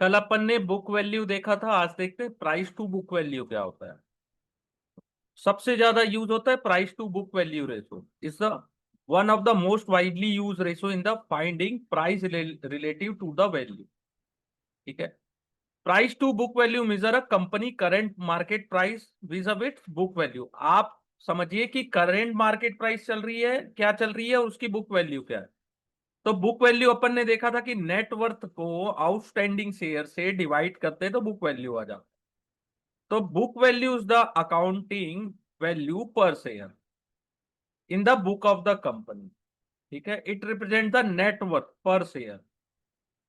कल अपन ने book value देखा था, आज देखते हैं प्राइस टू बुक वैल्यू क्या होता है। सबसे ज्यादा यूज होता है price to book value ratio is the one of the most widely use ratio in the finding price relative to the value. ठीक है। Price to book value measure a company current market price vis a its book value. आप समझिए कि current market price चल रही है, क्या चल रही है, और उसकी बुक वैल्यू क्या है। तो बुक वैल्यू अपन ने देखा था कि नेटवर्थ को आउटस्टैंडिंग शेयर से डिवाइड करते तो बुक वैल्यू आ जाता। तो book value is the accounting value per share in the book of the company. ठीक है। It represent the net worth per share.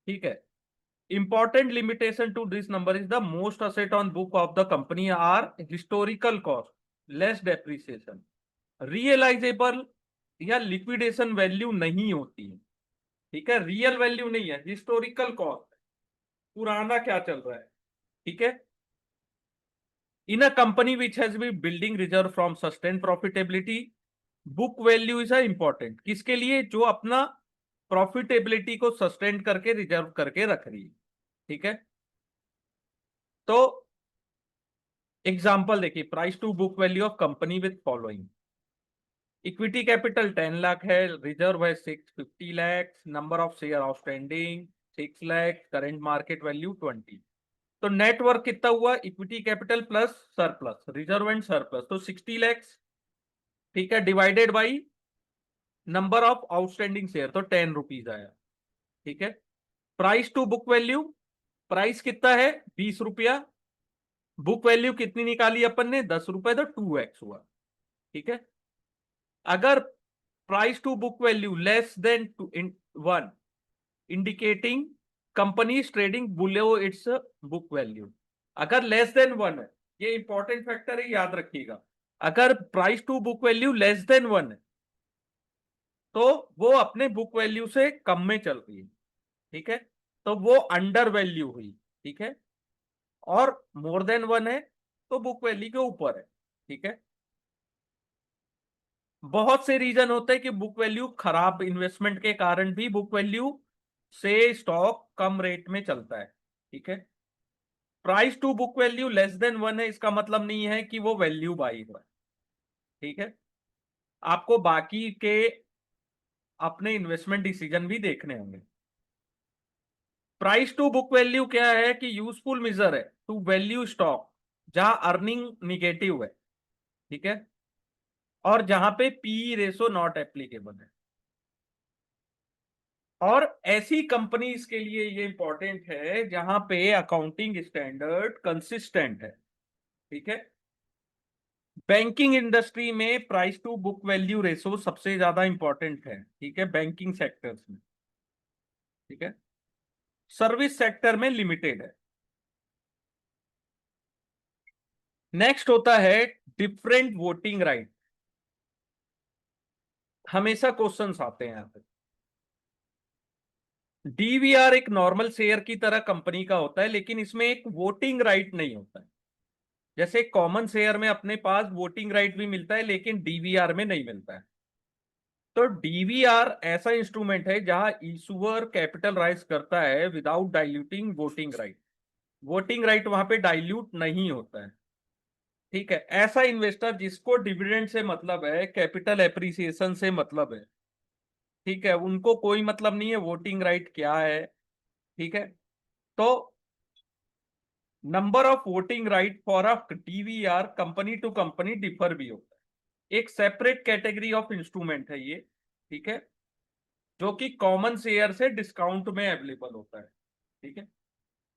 ठीक है। Important limitation to this number is the most asset on book of the company are historical cost, less depreciation, realizable या liquidation value नहीं होती है। ठीक है। रियल वैल्यू नहीं है, हिस्टोरिकल कॉस्ट, पुराना क्या चल रहा है। ठीक है। In a company which has be building reserve from sustain profitability, book value is a important किसके लिए, जो अपना प्रॉफिटेबिलिटी को सस्टेन करके रिजर्व करके रख रही है। ठीक है। तो एग्जाम्पल देखिए, price to book value of company with following. Equity capital 10 lakh है, रिजर्व है 650 lakh, number of share outstanding 6 lakh, current market value 20। तो नेटवर्क कितना हुआ, equity capital plus surplus, reserve and surplus, तो 60 लैक्स। ठीक है। Divided by number of outstanding share, तो 10 rupees आया। ठीक है। Price to book value, price कितना है 20 रुपया, बुक वैल्यू कितनी निकाली अपन ने 10 रुपए, तो 2x हुआ। ठीक है। अगर price to book value less than 1, indicating company trading below its book value. अगर लेस देन 1 है, ये इंपॉर्टेंट फैक्टर है, याद रखिएगा। अगर price to book value less than 1 है तो वो अपने बुक वैल्यू से कम में चल रही है। ठीक है। तो वो अंडर वैल्यू हुई। ठीक है। और मोर देन 1 है तो बुक वैल्यू के ऊपर है। ठीक है। बहुत से रीजन होते हैं कि बुक वैल्यू खराब इन्वेस्टमेंट के कारण भी बुक वैल्यू से स्टॉक कम रेट में चलता है। ठीक है। Price to book value less than 1 है, इसका मतलब नहीं है कि वो वैल्यू बाई हुआ है। ठीक है। आपको बाकी के अपने इन्वेस्टमेंट डिसीजन भी देखने होंगे। प्राइस टू बुक वैल्यू क्या है कि यूजफुल मेजर है टू वैल्यू स्टॉक जहां अर्निंग निगेटिव है। ठीक है। और जहां पे पी रेशो नॉट एप्लीकेबल है। और ऐसी कंपनीज के लिए ये इंपॉर्टेंट है जहां पे अकाउंटिंग स्टैंडर्ड कंसिस्टेंट है। ठीक है। बैंकिंग इंडस्ट्री में price to book value ratio सबसे ज्यादा इंपॉर्टेंट है। ठीक है। बैंकिंग सेक्टर्स में। ठीक है। सर्विस सेक्टर में लिमिटेड है। नेक्स्ट होता है डिफरेंट वोटिंग राइट। हमेशा क्वेश्चंस आते हैं यहाँ पे। डीवीआर एक नॉर्मल शेयर की तरह कंपनी का होता है, लेकिन इसमें एक वोटिंग राइट नहीं होता है। जैसे कॉमन शेयर में अपने पास वोटिंग राइट भी मिलता है, लेकिन डीवीआर में नहीं मिलता है। तो डीवीआर ऐसा इंस्ट्रूमेंट है जहां इशूअर कैपिटल राइज करता है without diluting voting right. Voting right वहां पे डाइल्यूट नहीं होता है। ठीक है। ऐसा इन्वेस्टर जिसको डिविडेंड से मतलब है, कैपिटल एप्रिसिएशन से मतलब है, ठीक है, उनको कोई मतलब नहीं है वोटिंग राइट क्या है। ठीक है। तो number of voting right for a DVR company to company differ भी होता है। एक सेपरेट कैटेगरी ऑफ इंस्ट्रूमेंट है ये। ठीक है। जो कि कॉमन शेयर से डिस्काउंट में अवेलेबल होता है। ठीक है।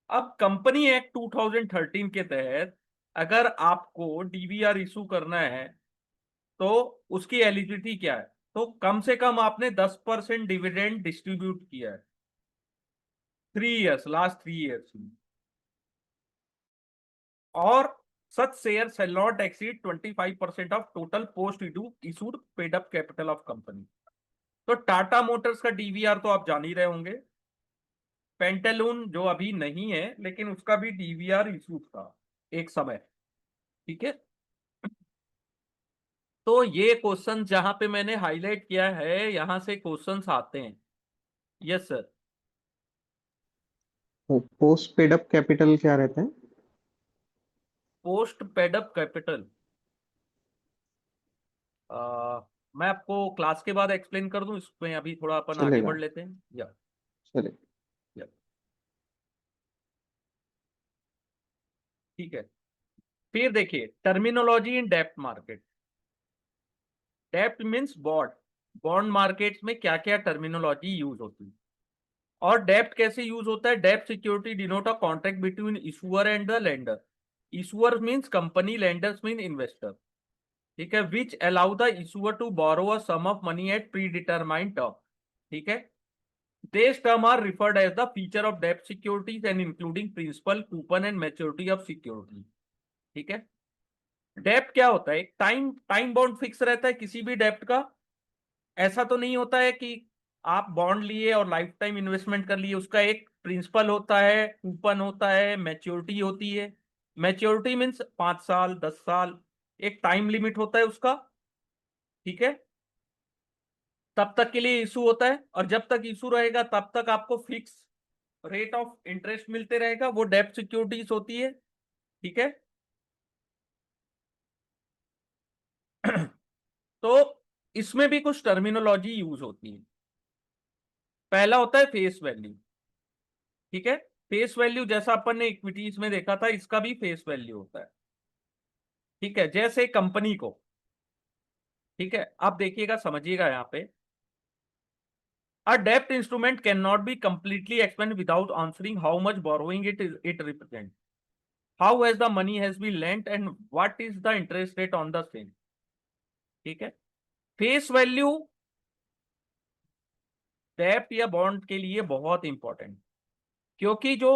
अब कंपनी एक्ट 2013 के तहत अगर आपको डीवीआर इशू करना है तो उसकी एलिजिबिलिटी क्या है, तो कम से कम आपने 10% डिविडेंड डिस्ट्रीब्यूट किया है 3 इयर्स, लास्ट 3 इयर्स में। और such shares shall not exceed 25% of total post issued paid up capital of company। तो टाटा मोटर्स का डीवीआर तो आप जान ही रहे होंगे। पेंटालून जो अभी नहीं है लेकिन उसका भी डीवीआर इशू था एक समय। ठीक है। तो ये क्वेश्चन जहां पे मैंने हाईलाइट किया है, यहां से क्वेश्चंस आते हैं। Yes sir. Post paid up capital क्या रहता है? पोस्ट पेड अप कैपिटल मैं आपको क्लास के बाद एक्सप्लेन कर दूं, इसमें अभी थोड़ा अपन आगे चलेगा। बढ़ लेते हैं या चले। या ठीक है। फिर देखिए टर्मिनोलॉजी इन डेप्ट मार्केट। डेप्ट मीन्स बॉन्ड। बॉन्ड मार्केट्स में क्या क्या टर्मिनोलॉजी यूज होती है और डेप्ट कैसे यूज होता है। डेप्ट security denote a contract between issuer and the lender. Issuer means company, lenders mean investor. ठीक है, which allow the issuer to borrow a sum of money at predetermined term. ठीक है, these term are referred as the feature of debt securities and including principal, coupon and maturity of security। ठीक है, डेप्ट क्या होता है, time bound fix रहता है किसी भी डेप्ट का। ऐसा तो नहीं होता है कि आप बॉन्ड लिए और लाइफ टाइम इन्वेस्टमेंट कर लिए। उसका एक प्रिंसिपल होता है, कूपन होता है, मैच्योरिटी होती है। मैच्योरिटी मीन्स 5 साल 10 साल, एक टाइम लिमिट होता है उसका। ठीक है, तब तक के लिए इशू होता है और जब तक इशू रहेगा तब तक आपको फिक्स रेट ऑफ इंटरेस्ट मिलते रहेगा, वो डेप्ट सिक्योरिटीज होती है। ठीक है तो इसमें भी कुछ टर्मिनोलॉजी यूज होती है। पहला होता है फेस वैल्यू। ठीक है, फेस वैल्यू जैसा अपन ने इक्विटीज में देखा था, इसका भी फेस वैल्यू होता है। ठीक है, जैसे कंपनी को, ठीक है आप देखिएगा समझिएगा यहाँ पे, अ डेप्ट instrument can not be completely expend without answering how much borrowing it represent, how has the money has been lent and what is the interest rate on the same. ठीक है, फेस वैल्यू डेप्ट या bond के लिए बहुत important, क्योंकि जो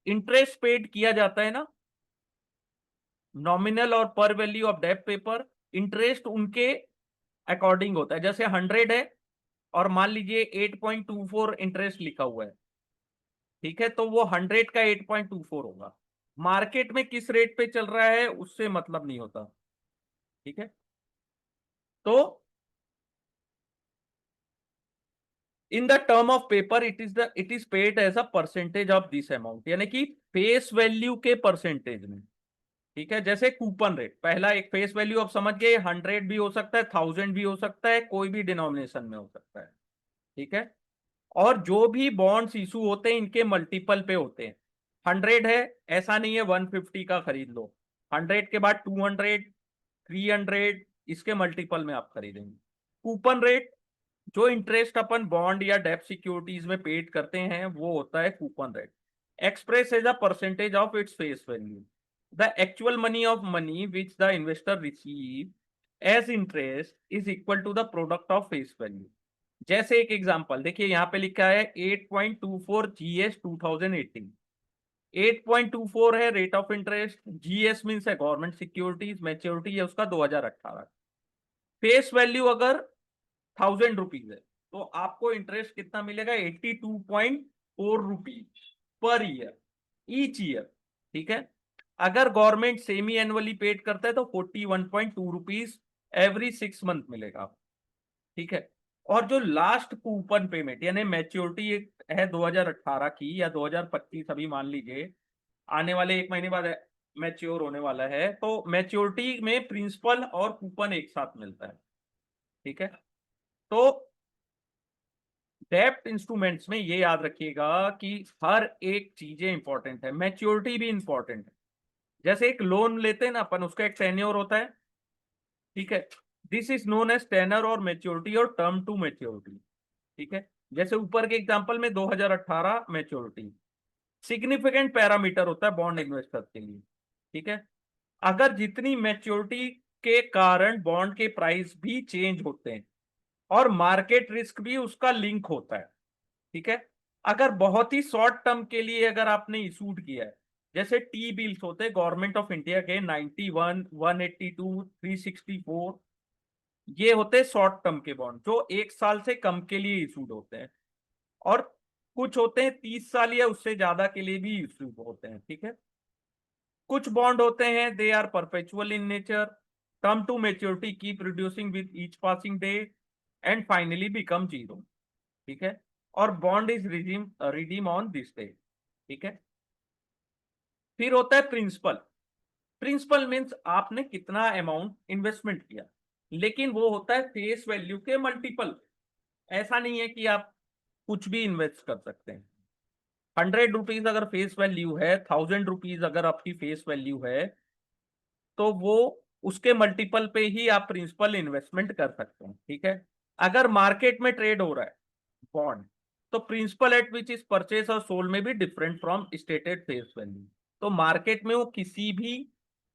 interest paid किया जाता है ना, नॉमिनल और पर वैल्यू ऑफ डेप्ट पेपर, इंटरेस्ट उनके अकॉर्डिंग होता है। जैसे 100 है और मान लीजिए 8.24 इंटरेस्ट लिखा हुआ है। ठीक है, तो वो 100 का 8.24 होगा। मार्केट में किस रेट पे चल रहा है उससे मतलब नहीं होता। ठीक है, तो in the term of paper it is paid as a percentage of this amount, यानी कि फेस वैल्यू के परसेंटेज में। ठीक है, जैसे कूपन रेट, पहला एक फेस वैल्यू आप समझ गए, 100 भी हो सकता है, 1000 भी हो सकता है, कोई भी डिनोमिनेशन में हो सकता है। ठीक है, और जो भी बॉन्ड्स इशू होते हैं इनके मल्टीपल पे होते हैं। 100 है, ऐसा नहीं है 150 का खरीद लो, 100 के बाद 200, 300, इसके मल्टीपल में आप खरीदेंगे। कूपन रेट, जो इंटरेस्ट अपन बॉन्ड या डेब्ट सिक्योरिटीज में पेड करते हैं वो होता है coupon rate, express as a percentage of its face value. The actual money of money which the investor receive as interest is equal to the product of face value. जैसे एक example देखिए, यहाँ पे लिखा है 8.24 जीएस 2018। 8.24 है rate of interest, GS means है government securities, maturity है उसका 2018। फेस वैल्यू अगर 1000 रुपीज है तो आपको इंटरेस्ट कितना मिलेगा, 82.4 rupees per year, each year. ठीक है, अगर गवर्नमेंट सेमी एनुअली पेड करता है तो 41.2 रुपीज एवरी 6 मंथ मिलेगा। ठीक है, और जो लास्ट कूपन पेमेंट यानी मैच्योरिटी है 2018 की या 2025, अभी मान लीजिए आने वाले 1 महीने बाद मैच्योर होने वाला है, तो मैच्योरिटी में प्रिंसिपल और कूपन एक साथ मिलता है। ठीक है, तो डेप्ट इंस्ट्रूमेंट्स में ये याद रखिएगा कि हर एक चीजें इंपॉर्टेंट है, मैच्योरिटी भी इंपॉर्टेंट है। जैसे एक लोन लेते हैं ना अपन, उसका एक टेन्योर होता है। ठीक है, this is known as tenor or maturity or term to maturity. ठीक है, जैसे ऊपर के एग्जांपल में 2018 मैच्योरिटी, सिग्निफिकेंट पैरामीटर होता है बॉन्ड इन्वेस्टर के लिए। ठीक है, अगर जितनी मैच्योरिटी के कारण बॉन्ड के प्राइस भी चेंज होते हैं और मार्केट रिस्क भी उसका लिंक होता है। ठीक है, अगर बहुत ही शॉर्ट टर्म के लिए अगर आपने इशूड किया है, जैसे टी बिल्स होते हैं गवर्नमेंट ऑफ इंडिया के 91, 182, 364, ये होते हैं शॉर्ट टर्म के बॉन्ड जो 1 साल से कम के लिए इशूड होते हैं, और कुछ होते हैं 30 साल या उससे ज्यादा के लिए भी इशूड होते हैं। ठीक है, कुछ बॉन्ड होते हैं they are perpetual in nature, term to maturity keep reducing with each passing day and finally become zero. ठीक है, और bond is redeem on this day. ठीक है। फिर होता है प्रिंसिपल। प्रिंसिपल मीन्स आपने कितना अमाउंट इन्वेस्टमेंट किया, लेकिन वो होता है फेस वैल्यू के मल्टीपल। ऐसा नहीं है कि आप कुछ भी इन्वेस्ट कर सकते हैं। 100 रुपीज अगर फेस वैल्यू है, 1000 रुपीज अगर आपकी फेस वैल्यू है, तो वो उसके मल्टीपल पे ही आप प्रिंसिपल इन्वेस्टमेंट कर सकते हैं। ठीक है। अगर मार्केट में ट्रेड हो रहा है बॉन्ड, तो principal at which is purchase और सोल्ड में भी different from stated face value. तो मार्केट में वो किसी भी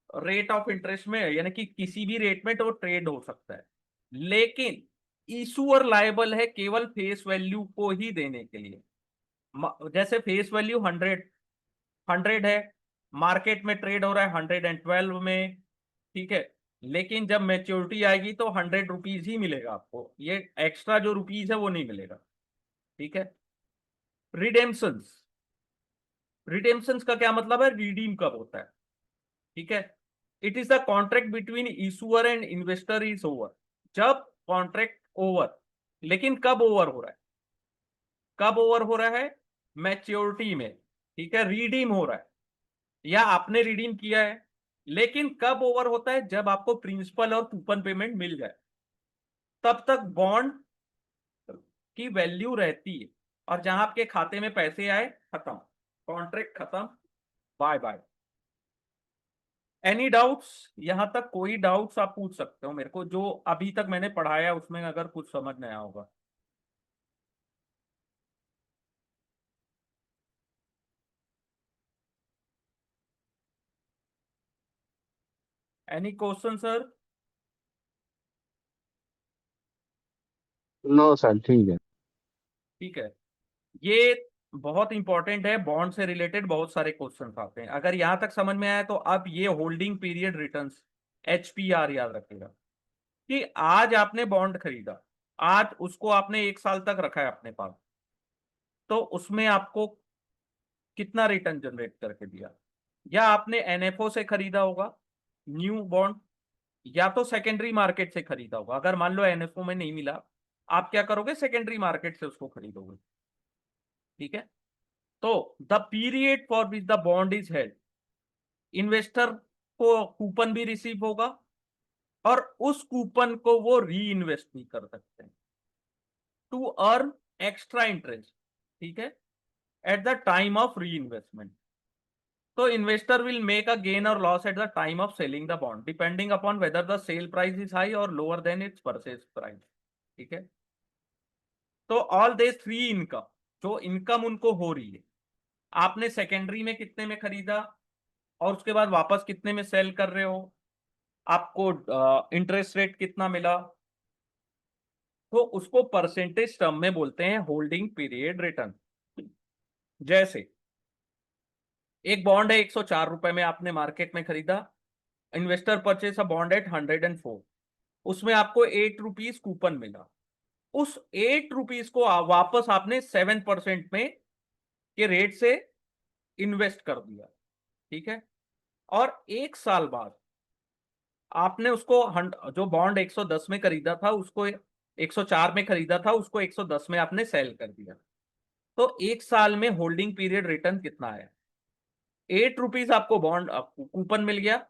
रेट ऑफ इंटरेस्ट में, यानी कि किसी भी रेट में तो ट्रेड हो सकता है, लेकिन इशूअर लायबल है केवल फेस वैल्यू को ही देने के लिए। जैसे फेस वैल्यू 100 है, मार्केट में ट्रेड हो रहा है 112 में। ठीक है। लेकिन जब मेच्योरिटी आएगी तो 100 रुपीज ही मिलेगा आपको, ये एक्स्ट्रा जो रुपीज है वो नहीं मिलेगा। ठीक है। रिडेम्पशंस। रिडेम्पशंस का क्या मतलब है, रिडीम कब होता है। ठीक है। It is the contract between issuer and investor is over. जब कॉन्ट्रैक्ट ओवर, लेकिन कब ओवर हो रहा है, कब ओवर हो रहा है, मैच्योरिटी में। ठीक है। रिडीम हो रहा है या आपने रिडीम किया है, लेकिन कब ओवर होता है, जब आपको प्रिंसिपल और कूपन पेमेंट मिल जाए, तब तक बॉन्ड की वैल्यू रहती है। और जहां आपके खाते में पैसे आए, खत्म, कॉन्ट्रैक्ट खत्म, बाय बाय। Any doubts? यहां तक कोई डाउट्स आप पूछ सकते हो मेरे को, जो अभी तक मैंने पढ़ाया उसमें अगर कुछ समझ नहीं आया होगा। Any question sir? No sir, ठीक है। ठीक है। ये बहुत इंपॉर्टेंट है, बॉन्ड से रिलेटेड बहुत सारे क्वेश्चन आते हैं। अगर यहां तक समझ में आया तो अब ये होल्डिंग पीरियड रिटर्न्स, HPR याद रखिएगा। कि आज आपने बॉन्ड खरीदा, आज उसको आपने 1 साल तक रखा है अपने पास, तो उसमें आपको कितना रिटर्न जनरेट करके दिया। या आपने NFO से खरीदा होगा न्यू बॉन्ड, या तो सेकेंडरी मार्केट से खरीदा होगा। अगर मान लो NFO में नहीं मिला, आप क्या करोगे, सेकेंडरी मार्केट से उसको खरीदोगे। ठीक है। तो the period for which the bond is held, investor को कूपन भी रिसीव होगा और उस कूपन को वो री इन्वेस्ट भी कर सकते हैं टू अर्न एक्स्ट्रा इंटरेस्ट। ठीक है। At the time of reinvestment, तो investor will make a gain और loss at the time of selling the bond depending upon whether the sale price is high और lower than its purchase price. ठीक है। तो all they three income, जो income उनको हो रही है, आपने सेकेंडरी में कितने में खरीदा और उसके बाद वापस कितने में सेल कर रहे हो, आपको इंटरेस्ट रेट कितना मिला, तो उसको परसेंटेज टर्म में बोलते हैं होल्डिंग पीरियड रिटर्न। जैसे एक बॉन्ड है 104 रुपए में, आपने मार्केट में खरीदा, investor purchase a bond at 104, उसमें आपको 8 रुपीज कूपन मिला। उस 8 रुपीज को वापस आपने 7% में के रेट से इन्वेस्ट कर दिया। ठीक है। और 1 साल बाद आपने उसको जो बॉन्ड 110 में खरीदा था उसको 104 में खरीदा था, उसको 110 में आपने सेल कर दिया। तो 1 साल में होल्डिंग पीरियड रिटर्न कितना आया, 8 रुपीज आपको बॉन्ड कूपन मिल गया,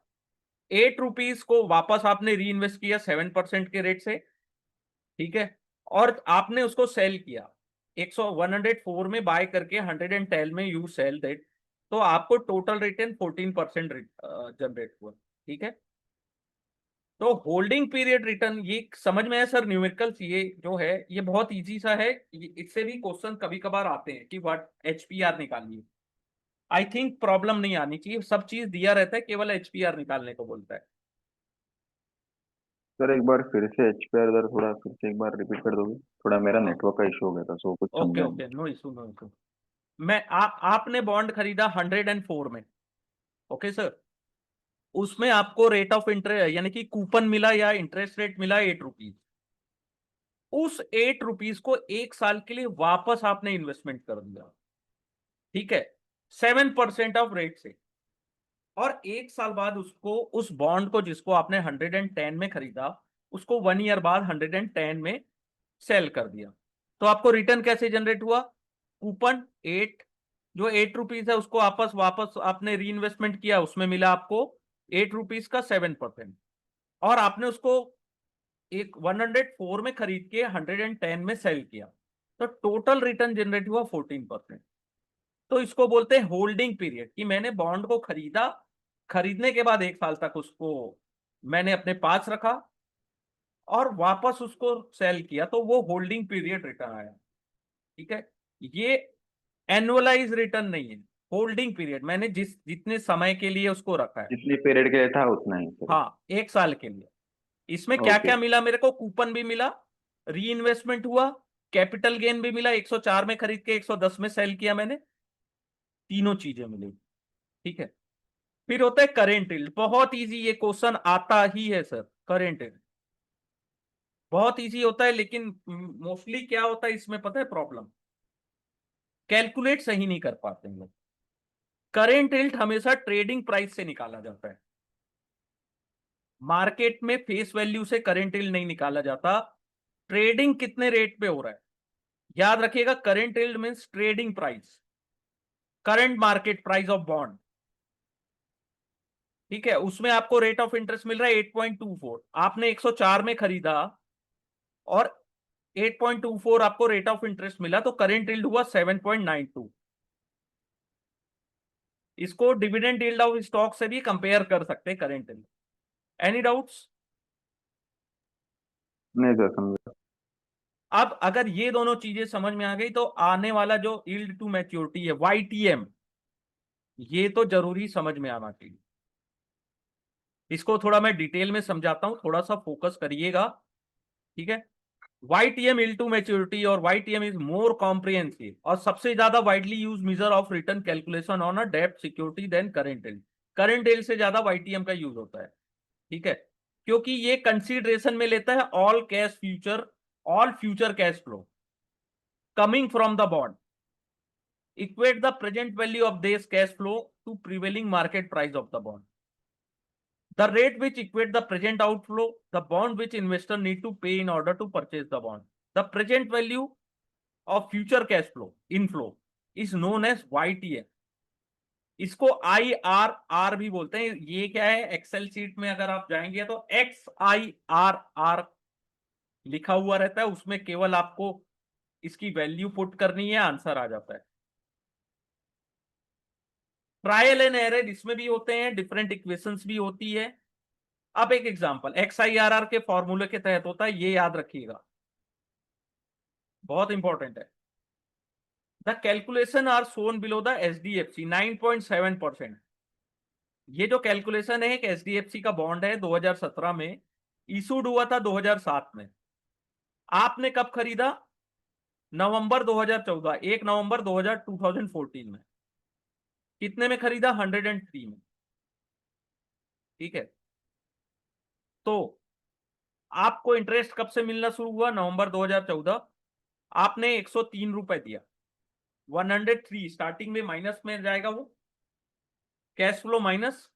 8 रुपीज को वापस आपने री इन्वेस्ट किया 7% के रेट से। ठीक है। और आपने उसको सेल किया 104 में बाय करके 110 में यू सेल दैट, तो आपको टोटल रिटर्न 14% जनरेट हुआ। ठीक है। तो होल्डिंग पीरियड रिटर्न, ये समझ में है सर, न्यूमेरिकल्स ये जो है ये बहुत इजी सा है। इससे भी क्वेश्चन कभी कभार आते हैं कि व्हाट HPR निकालिए। आई थिंक प्रॉब्लम नहीं आनी चाहिए, सब चीज दिया रहता है, केवल HPR निकालने को बोलता है। सर, एक बार फिर से एचपीआर दर थोड़ा फिर से एक बार रिपीट कर दोगे? थोड़ा मेरा नेटवर्क का इशू हो गया था, सो कुछ ओके समझा नहीं। Okay, no issue no issue. आपने बॉन्ड खरीदा 104 में। Okay sir. उसमें आपको रेट ऑफ इंटरेस्ट यानी कि कूपन मिला या इंटरेस्ट रेट मिला 8 रुपीज। उस 8 रुपीज को 1 साल के लिए वापस आपने इन्वेस्टमेंट कर दिया। ठीक है। 7% ऑफ रेट से। और 1 साल बाद उसको, उस बॉन्ड को जिसको आपने 110 में खरीदा, उसको 1 ईयर बाद 110 में सेल कर दिया। तो आपको रिटर्न कैसे जनरेट हुआ, कूपन 8 जो 8 रुपीज है उसको वापस आपने री इन्वेस्टमेंट किया, उसमें मिला आपको 8 रुपीज का 7%। और आपने उसको एक 104 में खरीद के 110 में सेल किया, तो टोटल रिटर्न जनरेट हुआ 14%। तो इसको बोलते हैं होल्डिंग पीरियड, कि मैंने बॉन्ड को खरीदा, खरीदने के बाद 1 साल तक उसको मैंने अपने पास रखा और वापस उसको सेल किया, तो वो होल्डिंग पीरियड रिटर्न आया। ठीक है, ये एनुअलाइज रिटर्न नहीं है, होल्डिंग पीरियड, मैंने जितने समय के लिए उसको रखा है। जितनी पीरियड के लिए था उतना ही सर। हाँ, 1 साल के लिए। इसमें क्या ओके। क्या मिला मेरे को? कूपन भी मिला, री इन्वेस्टमेंट हुआ, कैपिटल गेन भी मिला, 104 में खरीद के 110 में सेल किया मैंने, तीनों चीजें मिली। ठीक है, फिर होता है करेंट यील्ड। बहुत इजी, ये क्वेश्चन आता ही है सर। करेंट यील्ड बहुत इजी होता है, लेकिन मोस्टली क्या होता है इसमें पता है प्रॉब्लम? कैलकुलेट सही नहीं कर पाते हैं लोग। करेंट यील्ड हमेशा ट्रेडिंग प्राइस से निकाला जाता है, मार्केट में फेस वैल्यू से करेंट यील्ड नहीं निकाला जाता। ट्रेडिंग कितने रेट पे हो रहा है, याद रखिएगा, current yield means trading price, current market price of bond. ठीक है, उसमें आपको रेट ऑफ इंटरेस्ट मिल रहा है 8.24, आपने 104 में खरीदा और 8.24 आपको रेट ऑफ इंटरेस्ट मिला, तो करेंट यील्ड हुआ 7.92। इसको डिविडेंड यील्ड ऑफ स्टॉक से भी कंपेयर कर सकते हैं करेंट यील्ड। Any doubts? नहीं सर, समझा। अब अगर ये दोनों चीजें समझ में आ गई, तो आने वाला जो यील्ड टू मैच्योरिटी है, YTM, ये तो जरूरी समझ में आना चाहिए। इसको थोड़ा मैं डिटेल में समझाता हूं, थोड़ा सा फोकस करिएगा। ठीक है, YTM यील्ड टू मैच्योरिटी और YTM इज मोर कॉम्प्रिहेंसिव और सबसे ज्यादा widely use measure of return calculation on a डेब्ट security than current yield. Current yield से ज्यादा YTM का यूज होता है। ठीक है, क्योंकि ये कंसीडरेशन में लेता है all future cash flow coming from the bond, equate the present value of this cash flow to prevailing market price of the bond. The rate which equate the present outflow, the bond which investor need to pay in order to purchase the bond. The present value of future cash flow inflow is known as YTM. इसको IRR भी बोलते हैं। ये क्या है, Excel seat में अगर आप जाएंगे तो XIRR लिखा हुआ रहता है, उसमें केवल आपको इसकी वैल्यू पुट करनी है, आंसर आ जाता है। ट्रायल एंड एरर इसमें भी होते हैं, डिफरेंट इक्वेशंस भी होती है। अब एक एग्जांपल XIRR के फॉर्मूले के तहत होता है, ये याद रखिएगा, बहुत इंपॉर्टेंट है। The calculation are shown below the SDFC 9.7%। ये जो कैलकुलेशन है, एक SDFC का बॉन्ड है, 2017 में इशूड हुआ था, 2007 में। आपने कब खरीदा? नवंबर 2014, 1 नवंबर 2014 में। कितने में खरीदा? 103 में। ठीक है, तो आपको इंटरेस्ट कब से मिलना शुरू हुआ? नवंबर 2014। आपने 103 रुपए दिया, 103 स्टार्टिंग में माइनस में जाएगा वो कैश फ्लो माइनस।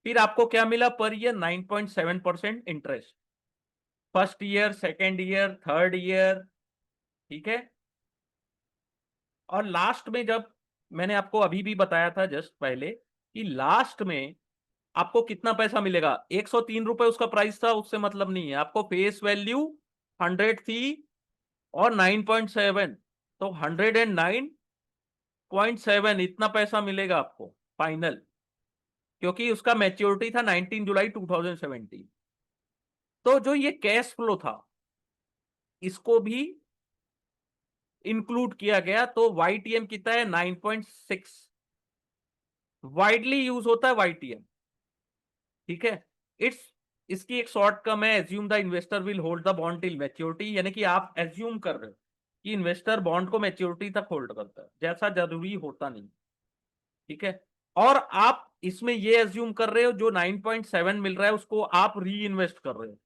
फिर आपको क्या मिला per year? 9.7% interest, first year, second year, third year. ठीक है, और लास्ट में जब मैंने आपको अभी भी बताया था जस्ट पहले कि लास्ट में आपको कितना पैसा मिलेगा, 103 रुपए उसका प्राइस था, उससे मतलब नहीं है, आपको फेस वैल्यू 100 थी और 9.7, तो 109.7 इतना पैसा मिलेगा आपको फाइनल, क्योंकि उसका मैच्योरिटी था 19 जुलाई 2017। तो जो ये कैश फ्लो था, इसको भी इंक्लूड किया गया, तो YTM कितना है? 9.6। वाइडली यूज होता है YTM। ठीक है, इसकी एक शॉर्ट कम है, assume the investor will hold the bond till maturity, यानी कि आप एज्यूम कर रहे हो कि इन्वेस्टर बॉन्ड को मैच्योरिटी तक होल्ड करता है, जैसा जरूरी होता नहीं। ठीक है, और आप इसमें ये एज्यूम कर रहे हो जो 9.7 मिल रहा है उसको आप री इन्वेस्ट कर रहे हो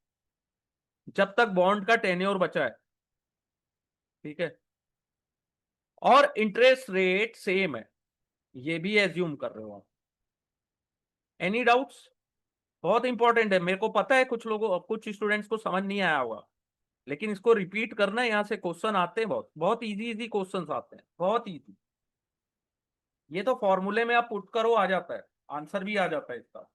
जब तक बॉन्ड का टेन्योर बचा है। ठीक है, और इंटरेस्ट रेट सेम है, ये भी एज्यूम कर रहे हो आप। Any doubts? बहुत इंपॉर्टेंट है, मेरे को पता है कुछ लोगों, कुछ स्टूडेंट्स को समझ नहीं आया होगा, लेकिन इसको रिपीट करना है, यहाँ से क्वेश्चन आते हैं, बहुत बहुत इजी इजी क्वेश्चंस आते हैं, बहुत इजी। ये तो फॉर्मूले में आप पुट करो आ जाता है, आंसर भी आ जाता है इसका।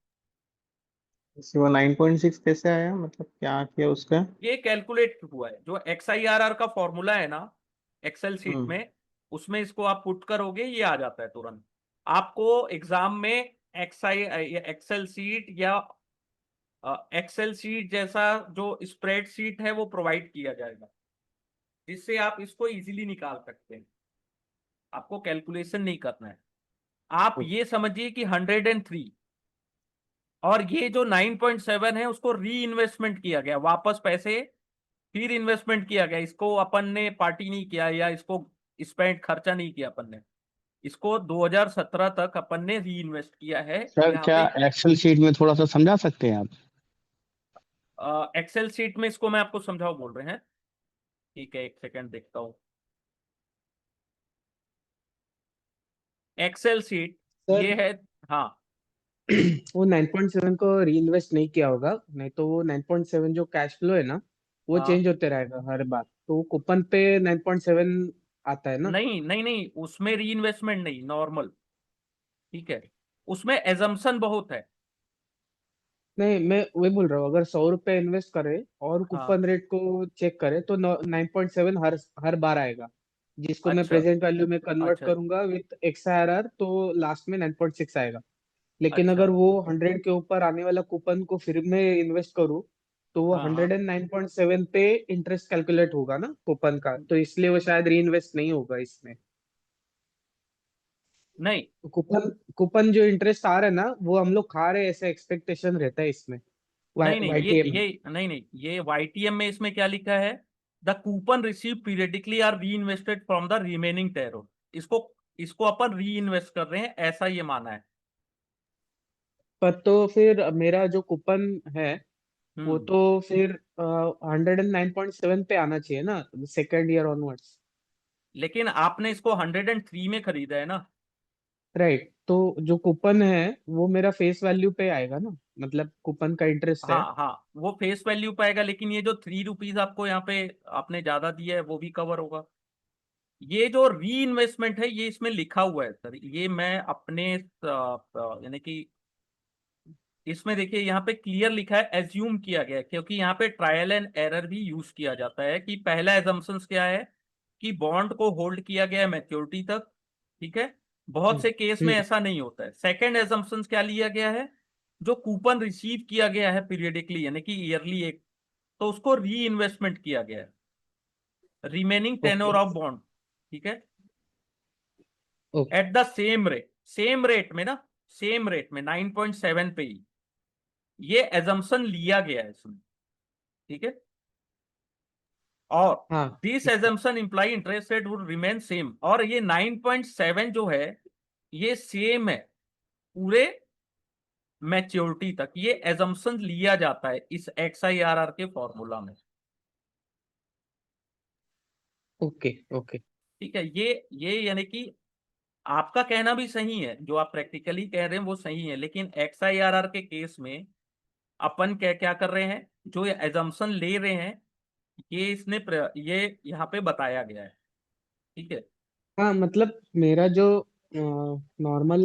वो 9.6 कैसे आया, मतलब क्या किया उसका? ये कैलकुलेट हुआ है, जो XIRR का फॉर्मूला है ना एक्सेल शीट हम्म। में, उसमें इसको आप पुट करोगे ये आ जाता है तुरंत। आपको एग्जाम में एक्सेल शीट या एक्सेल शीट जैसा जो स्प्रेड शीट है वो प्रोवाइड किया जाएगा, जिससे आप इसको इजीली निकाल सकते हैं, आपको कैलकुलेशन नहीं करना है। आप ये समझिए कि 103 और ये जो 9.7 है उसको री इन्वेस्टमेंट किया गया, वापस पैसे फिर इन्वेस्टमेंट किया गया, इसको अपन ने पार्टी नहीं किया या इसको स्पेंड खर्चा नहीं किया अपन ने, इसको 2017 तक अपन ने री इन्वेस्ट किया है सर यहाँ क्या पे। एक्सेल शीट में थोड़ा सा समझा सकते हैं आप? एक्सेल शीट में इसको मैं आपको समझाओ बोल रहे हैं, ठीक है एक सेकंड देखता हूँ। एक्सेल शीट सर ये है, हाँ वो 9.7 को री इन्वेस्ट नहीं किया होगा, नहीं तो वो 9.7 जो कैश फ्लो है ना, वो हाँ, चेंज होते रहेगा हर बार, तो कूपन पे 9.7 आता है ना। नहीं नहीं नहीं, उसमें री इन्वेस्टमेंट नहीं, नॉर्मल, ठीक है, उसमें एजम्पशन बहुत है। नहीं, मैं वही बोल रहा हूँ, अगर 100 रुपए इन्वेस्ट करे और हाँ, कूपन रेट को चेक करे तो 9.7 हर हर बार आएगा, जिसको मैं अच्छा प्रेजेंट वैल्यू में कन्वर्ट अच्छा करूंगा विथ XIRR, तो लास्ट में 9.6 आएगा। लेकिन अच्छा, अगर वो 100 के ऊपर आने वाला कूपन को फिर मैं इन्वेस्ट करूँ, तो वो हाँ हाँ, 109.7 पे इंटरेस्ट कैलकुलेट होगा ना कूपन का, तो इसलिए वो शायद री इन्वेस्ट नहीं होगा इसमें। नहीं कूपन कूपन जो इंटरेस्ट आ रहा है ना, वो हम लोग खा रहे हैं ऐसा एक्सपेक्टेशन रहता है इसमें, नहीं नहीं, ये YTM में। ये नहीं नहीं, ये YTM में इसमें क्या लिखा है, the coupon receive periodically are reinvested from the remaining tenor, इसको इसको अपन री इन्वेस्ट कर रहे हैं ऐसा ये माना है। पर तो फिर मेरा जो कूपन है वो हम्म, तो फिर 109.7 पे आना चाहिए ना, सेकेंड ईयर ऑनवर्ड्स। लेकिन आपने इसको 103 में खरीदा है ना। राइट, तो जो कूपन है वो मेरा फेस वैल्यू पे आएगा ना, मतलब कूपन का इंटरेस्ट है। हाँ हाँ, वो फेस वैल्यू पाएगा, लेकिन ये जो 3 रुपीज आपको यहाँ पे आपने ज्यादा दिया है वो भी कवर होगा। ये जो री इन्वेस्टमेंट है ये इसमें लिखा हुआ है सर, ये मैं अपने यानी कि इसमें देखिए यहाँ पे क्लियर लिखा है, एज्यूम किया गया है, क्योंकि यहाँ पे ट्रायल एंड एरर भी यूज किया जाता है कि पहला एजम्पशंस क्या है कि बॉन्ड को होल्ड किया गया है मैच्योरिटी तक, ठीक है, बहुत हम्म से केस में हम्म ऐसा नहीं होता है। सेकंड एजम्पशंस क्या लिया गया है, जो कूपन रिसीव किया गया है पीरियडिकली यानी कि ईयरली एक, तो उसको री इन्वेस्टमेंट किया गया है, remaining okay tenure of bond, ठीक है, okay. At the same rate, same rate में ना, सेम रेट में 9.7 पे ही ये एजम्पशन लिया गया है इसमें, ठीक है, और हाँ दिस ठीक है। Assumption imply interest rate would remain same, और ये 9.7 जो है ये सेम है पूरे मैच्योरिटी तक, ये एजम्पशन लिया जाता है इस XIRR के फॉर्मूला में, ओके ओके। ठीक है। ये यानी कि आपका कहना भी सही है, जो आप प्रैक्टिकली कह रहे हैं वो सही है, लेकिन XIRR के केस में अपन क्या क्या कर रहे हैं, जो ये एजम्पशन ले रहे हैं ये ये यहाँ पे बताया गया है, ठीक है। हाँ, मतलब मेरा जो नॉर्मल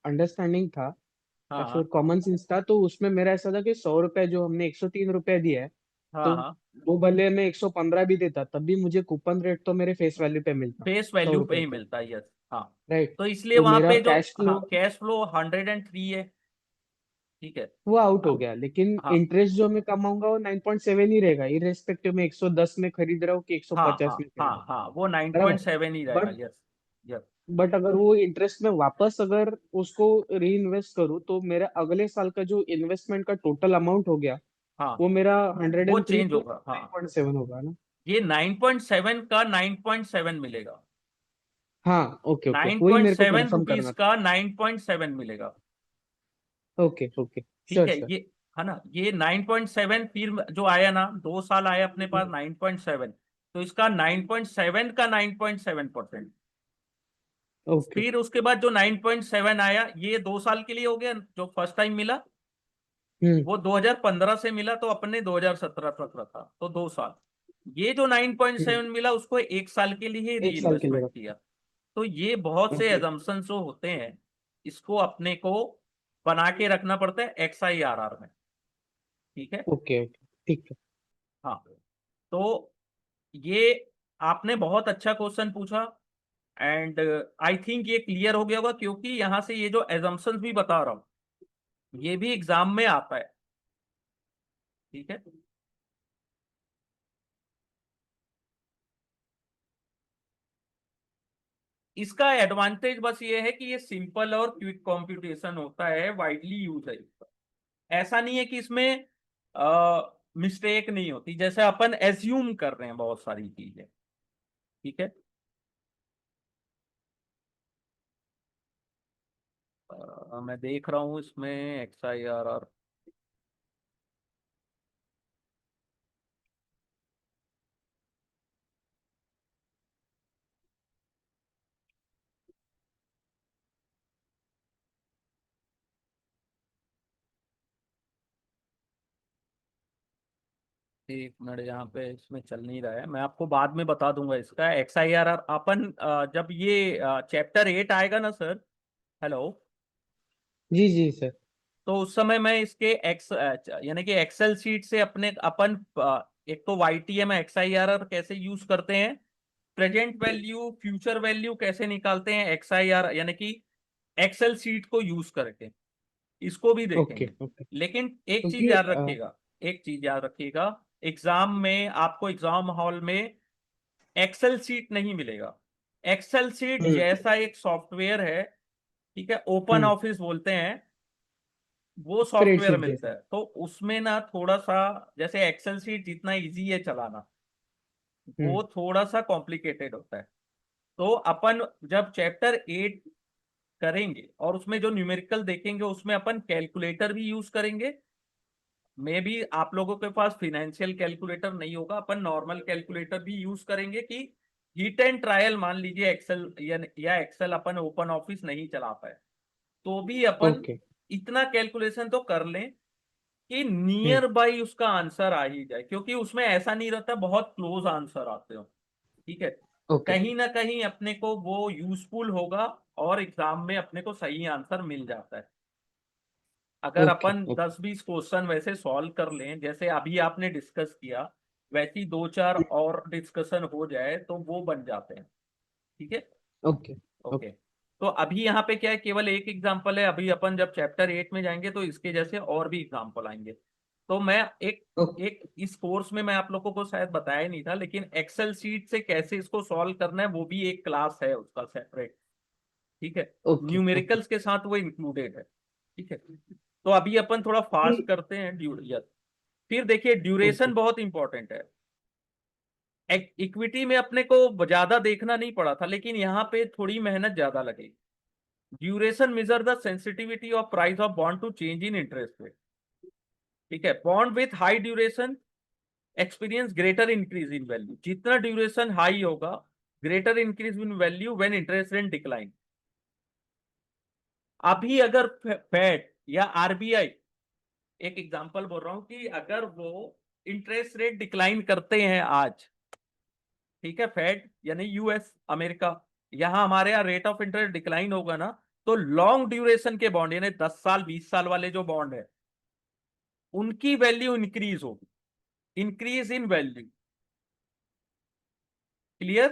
अंडरस्टैंडिंग था या हाँ फिर हाँ कॉमन सेंस था, तो उसमें मेरा ऐसा था कि 100 रुपए जो हमने 103 रुपए दिया है, हाँ तो हाँ, वो भले मैं 115 भी देता तब भी मुझे कूपन रेट तो मेरे फेस वैल्यू पे मिलता, फेस सौ वैल्यू पे रुपए ही पे। मिलता है, यस, हाँ। राइट, तो इसलिए तो वहां मेरा पे जो, कैश फ्लो हाँ कैश फ्लो 103 है, ठीक है। वो आउट हो हाँ गया, लेकिन हाँ इंटरेस्ट जो मैं कमाऊंगा वो 9.7 ही रहेगा, इरेस्पेक्टिव में 110 में खरीद रहा हूँ कि हाँ 150 हाँ में खरीद हाँ रहा हाँ, वो हूँ, बराबर। 9.7 ही रहेगा, बट यस यस। बट अगर वो इंटरेस्ट में वापस अगर उसको री इन्वेस्ट करूँ, तो मेरा अगले साल का जो इन्वेस्टमेंट का टोटल अमाउंट हो गया, हाँ, वो मेरा वो 103 चेंज प्लस होगा, हाँ। 9.7 होगा ना। ये 9.7 का 9.7 मिलेगा, हाँ ओके ओके, वही मेरे को 9.7 कंफर्म रुपीज करना का 9.7 मिलेगा, था। Okay okay. ठीक श्योर है। श्योर। ये है ना, ये 9.7 फिर जो आया ना 2 साल आया अपने पास 9.7, तो इसका 9.7 का 9.7%, ओके। फिर उसके बाद जो 9.7 आया ये 2 साल के लिए हो गया, जो फर्स्ट टाइम मिला हम्म वो 2015 से मिला, तो अपने 2017 तक रखा, तो 2 साल। ये जो हम्म। 9.7 मिला उसको 1 साल के लिए री एक साल के लिए इन्वेस्टमेंट रखा। किया, तो ये बहुत से ओके एजम्पशंस जो होते हैं, इसको अपने को बना के रखना पड़ता है XIRR में। ठीक है। ओके ओके ठीक है। हाँ, तो ये आपने बहुत अच्छा क्वेश्चन पूछा, एंड आई थिंक ये क्लियर हो गया होगा, क्योंकि यहां से ये जो एजम्पशंस भी बता रहा हूं, ये भी एग्जाम में आता है। ठीक है। इसका एडवांटेज बस ये है कि ये सिंपल और क्विक कंप्यूटेशन होता है, वाइडली यूज है इसका। ऐसा नहीं है कि इसमें मिस्टेक नहीं होती, जैसे अपन एज्यूम कर रहे हैं बहुत सारी चीजें। ठीक है। मैं देख रहा हूं इसमें XIRR। एक मिनट, यहाँ पे इसमें चल नहीं रहा है, मैं आपको बाद में बता दूंगा इसका XIRR। अपन जब ये चैप्टर 8 आएगा ना सर, हेलो, जी जी सर। तो उस समय मैं इसके यानी कि एक्सेल शीट से अपने अपन एक तो YTM XIRR कैसे यूज करते हैं, प्रेजेंट वैल्यू फ्यूचर वैल्यू कैसे निकालते हैं XIRR यानी कि एक्सेल शीट को यूज करके, इसको भी ओके देखेंगे। ओके लेकिन एक चीज क्योंकि याद रखिएगा, एक चीज याद रखिएगा, एग्जाम में आपको एग्जाम हॉल में एक्सेल शीट नहीं मिलेगा। एक्सेल शीट हम्म जैसा एक सॉफ्टवेयर है, ठीक है, ओपन हम्म ऑफिस बोलते हैं, वो सॉफ्टवेयर स्प्रेडशीट मिलता जैसा। है। तो उसमें ना थोड़ा सा, जैसे एक्सेल शीट जितना इजी है चलाना, वो हम्म थोड़ा सा कॉम्प्लिकेटेड होता है। तो अपन जब चैप्टर 8 करेंगे और उसमें जो न्यूमेरिकल देखेंगे, उसमें अपन कैलकुलेटर भी यूज करेंगे। मे भी आप लोगों के पास फिनेंशियल कैलकुलेटर नहीं होगा, अपन नॉर्मल कैलकुलेटर भी यूज करेंगे कि हीट एंड ट्रायल, मान लीजिए एक्सेल या एक्सेल अपन ओपन ऑफिस नहीं चला पाए, तो भी अपन ओके इतना कैलकुलेशन तो कर लें कि हम्म नियर बाई उसका आंसर आ ही जाए, क्योंकि उसमें ऐसा नहीं रहता बहुत क्लोज आंसर आते हो। ठीक है। ओके कहीं ना कहीं अपने को वो यूजफुल होगा, और एग्जाम में अपने को सही आंसर मिल जाता है। अगर ओके अपन ओके 10-20 क्वेश्चन वैसे सॉल्व कर लें जैसे अभी आपने डिस्कस किया, वैसी 2-4 और डिस्कशन हो जाए तो वो बन जाते हैं। ठीक है। Okay okay. ओके तो अभी यहाँ पे क्या है, केवल एक एग्जांपल है, अभी अपन जब चैप्टर 8 में जाएंगे तो इसके जैसे और भी एग्जांपल आएंगे। तो मैं एक ओके एक इस कोर्स में मैं आप लोगों को शायद बताया ही नहीं था, लेकिन एक्सेल शीट से कैसे इसको सॉल्व करना है वो भी एक क्लास है उसका सेपरेट। ठीक है। ओके ओके न्यूमेरिकल्स के साथ वो इंक्लूडेड है। ठीक है। तो अभी अपन थोड़ा फास्ट करते हैं ड्यूरेशन। फिर देखिए, ड्यूरेशन ओके बहुत इंपॉर्टेंट है। इक्विटी में अपने को ज्यादा देखना नहीं पड़ा था, लेकिन यहाँ पे थोड़ी मेहनत ज्यादा लगेगी। Duration measure the sensitivity of price of bond to change in interest rate. ठीक है। Bond with high duration experience greater increase in value, जितना ड्यूरेशन हाई होगा, greater increase in value when interest rate decline. अभी अगर fade या RBI, एक example बोल रहा हूं कि अगर वो इंटरेस्ट रेट डिक्लाइन करते हैं आज, ठीक है, फेड यानी US अमेरिका, यहां हमारे यहाँ रेट ऑफ इंटरेस्ट डिक्लाइन होगा ना, तो लॉन्ग ड्यूरेशन के बॉन्ड यानी 10 साल 20 साल वाले जो बॉन्ड है, उनकी वैल्यू इंक्रीज होगी, increase in value. Clear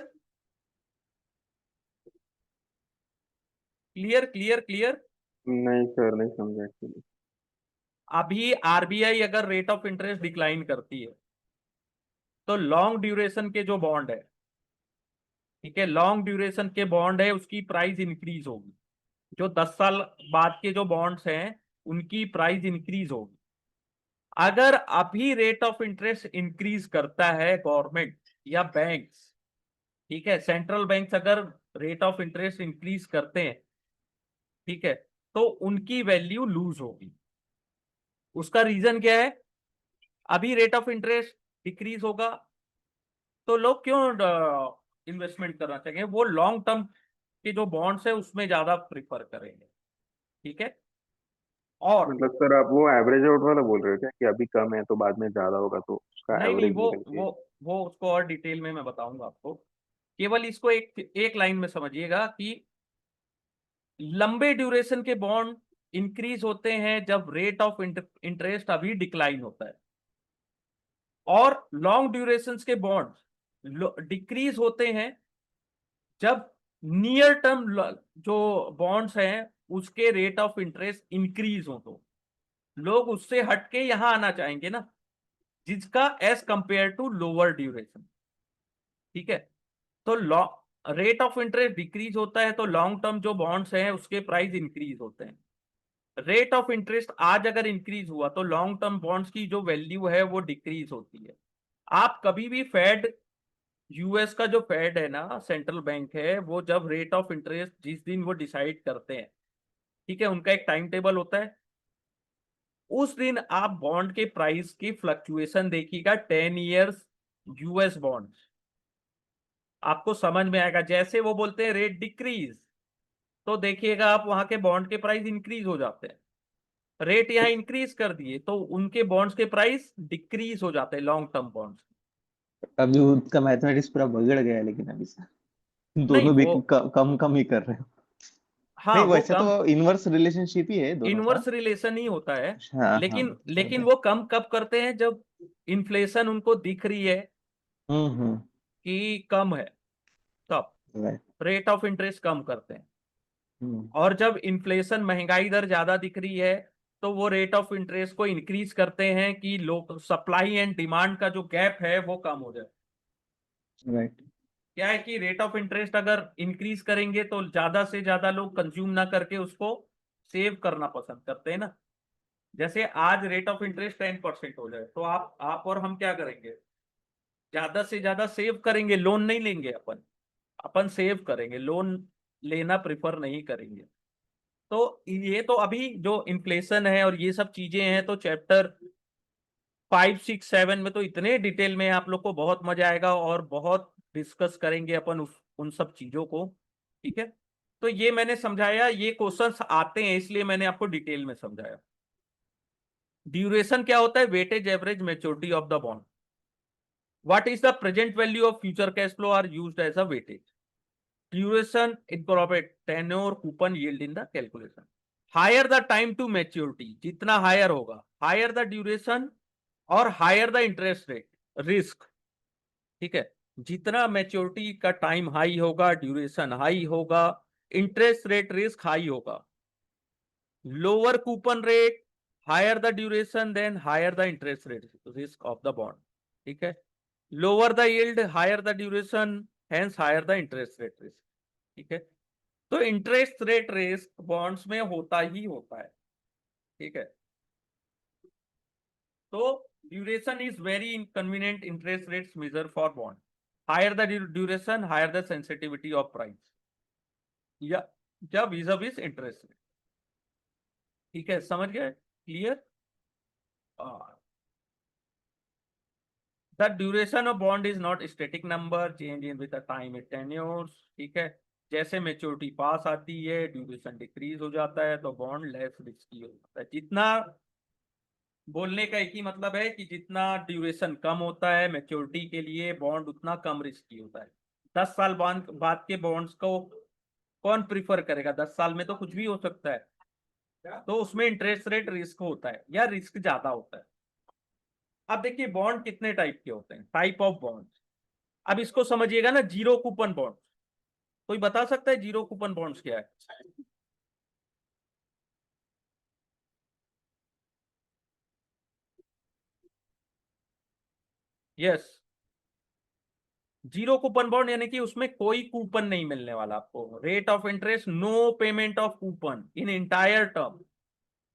clear clear clear. नहीं सर, नहीं समझा एक्चुअली। अभी RBI अगर रेट ऑफ इंटरेस्ट डिक्लाइन करती है, तो लॉन्ग ड्यूरेशन के जो बॉन्ड है, ठीक है, लॉन्ग ड्यूरेशन के बॉन्ड है, उसकी प्राइस इंक्रीज होगी। जो 10 साल बाद के जो बॉन्ड्स हैं, उनकी प्राइस इंक्रीज होगी। अगर अभी रेट ऑफ इंटरेस्ट इंक्रीज करता है गवर्नमेंट या बैंक्स, ठीक है, सेंट्रल बैंक्स अगर रेट ऑफ इंटरेस्ट इंक्रीज करते हैं, ठीक है, तो उनकी वैल्यू लूज होगी। उसका रीजन क्या है? अभी रेट ऑफ इंटरेस्ट डिक्रीज होगा, तो लोग क्यों इन्वेस्टमेंट करना चाहेंगे? वो लॉन्ग टर्म के जो बॉन्ड्स है उसमें ज्यादा प्रिफर करेंगे। ठीक है। और मतलब सर आप वो एवरेज आउट वाला बोल रहे हो क्या, कि अभी कम है तो बाद में ज्यादा होगा, तो उसका नहीं नहीं, एवरेज वो निकल के? वो वो उसको और डिटेल में मैं बताऊंगा आपको। केवल इसको एक लाइन में समझिएगा कि लंबे ड्यूरेशन के बॉन्ड इंक्रीज होते हैं जब रेट ऑफ इंटरेस्ट अभी डिक्लाइन होता है, और लॉन्ग ड्यूरेशन के बॉन्ड डिक्रीज होते हैं जब नियर टर्म जो बॉन्ड्स हैं उसके रेट ऑफ इंटरेस्ट इंक्रीज हो, तो लोग उससे हटके यहां आना चाहेंगे ना, जिसका as compare to lower duration. ठीक है, तो रेट ऑफ इंटरेस्ट डिक्रीज होता है तो लॉन्ग टर्म जो बॉन्ड्स हैं उसके प्राइस इंक्रीज होते हैं। रेट ऑफ इंटरेस्ट आज अगर इंक्रीज हुआ तो लॉन्ग टर्म बॉन्ड्स की जो वैल्यू है वो डिक्रीज होती है। आप कभी भी फेड, यूएस का जो फेड है ना, सेंट्रल बैंक है, वो जब रेट ऑफ इंटरेस्ट जिस दिन वो डिसाइड करते हैं, ठीक है, उनका एक टाइम टेबल होता है, उस दिन आप बॉन्ड के प्राइस की फ्लक्चुएशन देखिएगा। 10 ईयर्स यूएस बॉन्ड, आपको समझ में आएगा। जैसे वो बोलते हैं रेट डिक्रीज, तो देखिएगा आप वहां के बॉन्ड के प्राइस इंक्रीज हो जाते हैं। रेट यहाँ इंक्रीज कर दिए तो उनके बॉन्ड्स के प्राइस डिक्रीज हो जाते हैं, लॉन्ग टर्म बॉन्ड्स। अभी उसका मैथमेटिक्स पूरा बिगड़ गया है, लेकिन अभी से नहीं दोनों भी वो, कम कम ही कर रहे हैं। हाँ नहीं, वो वैसे कम, तो इनवर्स रिलेशनशिप ही है दोनों का। इनवर्स रिलेशन ही होता है। हाँ हाँ, समझ लेकिन गया। वो कम कब करते हैं, जब इन्फ्लेशन उनको दिख रही है हम्म। कि कम है, तब राइट। रेट ऑफ इंटरेस्ट कम करते हैं। हम्म। और जब इन्फ्लेशन, महंगाई दर ज्यादा दिख रही है, तो वो रेट ऑफ इंटरेस्ट को इंक्रीज करते हैं कि लोग, सप्लाई एंड डिमांड का जो गैप है वो कम हो जाए। राइट। क्या है कि रेट ऑफ इंटरेस्ट अगर इंक्रीज करेंगे तो ज्यादा से ज्यादा लोग कंज्यूम ना करके उसको सेव करना पसंद करते हैं ना। जैसे आज रेट ऑफ इंटरेस्ट 10% हो जाए तो आप और हम क्या करेंगे, ज्यादा से ज्यादा सेव करेंगे, लोन नहीं लेंगे, अपन अपन सेव करेंगे, लोन लेना प्रिफर नहीं करेंगे। तो ये तो अभी जो इन्फ्लेशन है और ये सब चीजें हैं, तो चैप्टर 5, 6, 7 में तो इतने डिटेल में आप लोग को बहुत मजा आएगा और बहुत डिस्कस करेंगे अपन उन सब चीजों को। ठीक है, तो ये मैंने समझाया, ये क्वेश्चंस आते हैं इसलिए मैंने आपको डिटेल में समझाया। ड्यूरेशन क्या होता है, weightage average maturity of the bond. What is the present value of future cash flow are used as a weightage. Duration incorporate tenure coupon yield in the calculation. Higher the time to maturity, जितना higher होगा, higher the duration और higher the interest rate risk. ठीक है, जितना maturity का time high होगा, duration high होगा, interest rate risk high होगा। Lower coupon rate, higher the duration, then higher the interest rate risk of the bond. ठीक है, lower the yield, higher the duration, hence higher the interest rate risk. ठीक है, तो interest rate risk bonds में होता ही होता है। ठीक है, तो duration is very inconvenient interest rates measure for bond. Higher the duration, higher the sensitivity of price, या जब vis a vis interest rate. ठीक है, समझ गए, clear. The duration of bond is not static number, change in with the time it tenures. ठीक है, जैसे maturity पास आती है ड्यूरेशन डिक्रीज हो जाता है तो बॉन्ड लेस रिस्की हो जाता है। जितना, बोलने का एक ही मतलब है कि जितना ड्यूरेशन कम होता है मैच्योरिटी के लिए, बॉन्ड उतना कम रिस्की होता है। 10 साल बाद के बॉन्ड्स को कौन प्रिफर करेगा, 10 साल में तो कुछ भी हो सकता है, तो उसमें इंटरेस्ट रेट रिस्क होता है या रिस्क ज्यादा होता है। अब देखिए बॉन्ड कितने टाइप के होते हैं, टाइप ऑफ बॉन्ड। अब इसको समझिएगा ना, जीरो कूपन बॉन्ड। कोई बता सकता है जीरो कूपन बॉन्ड्स क्या है? यस, जीरो कूपन बॉन्ड यानी कि उसमें कोई कूपन नहीं मिलने वाला आपको, rate of interest, no payment of coupon in entire term,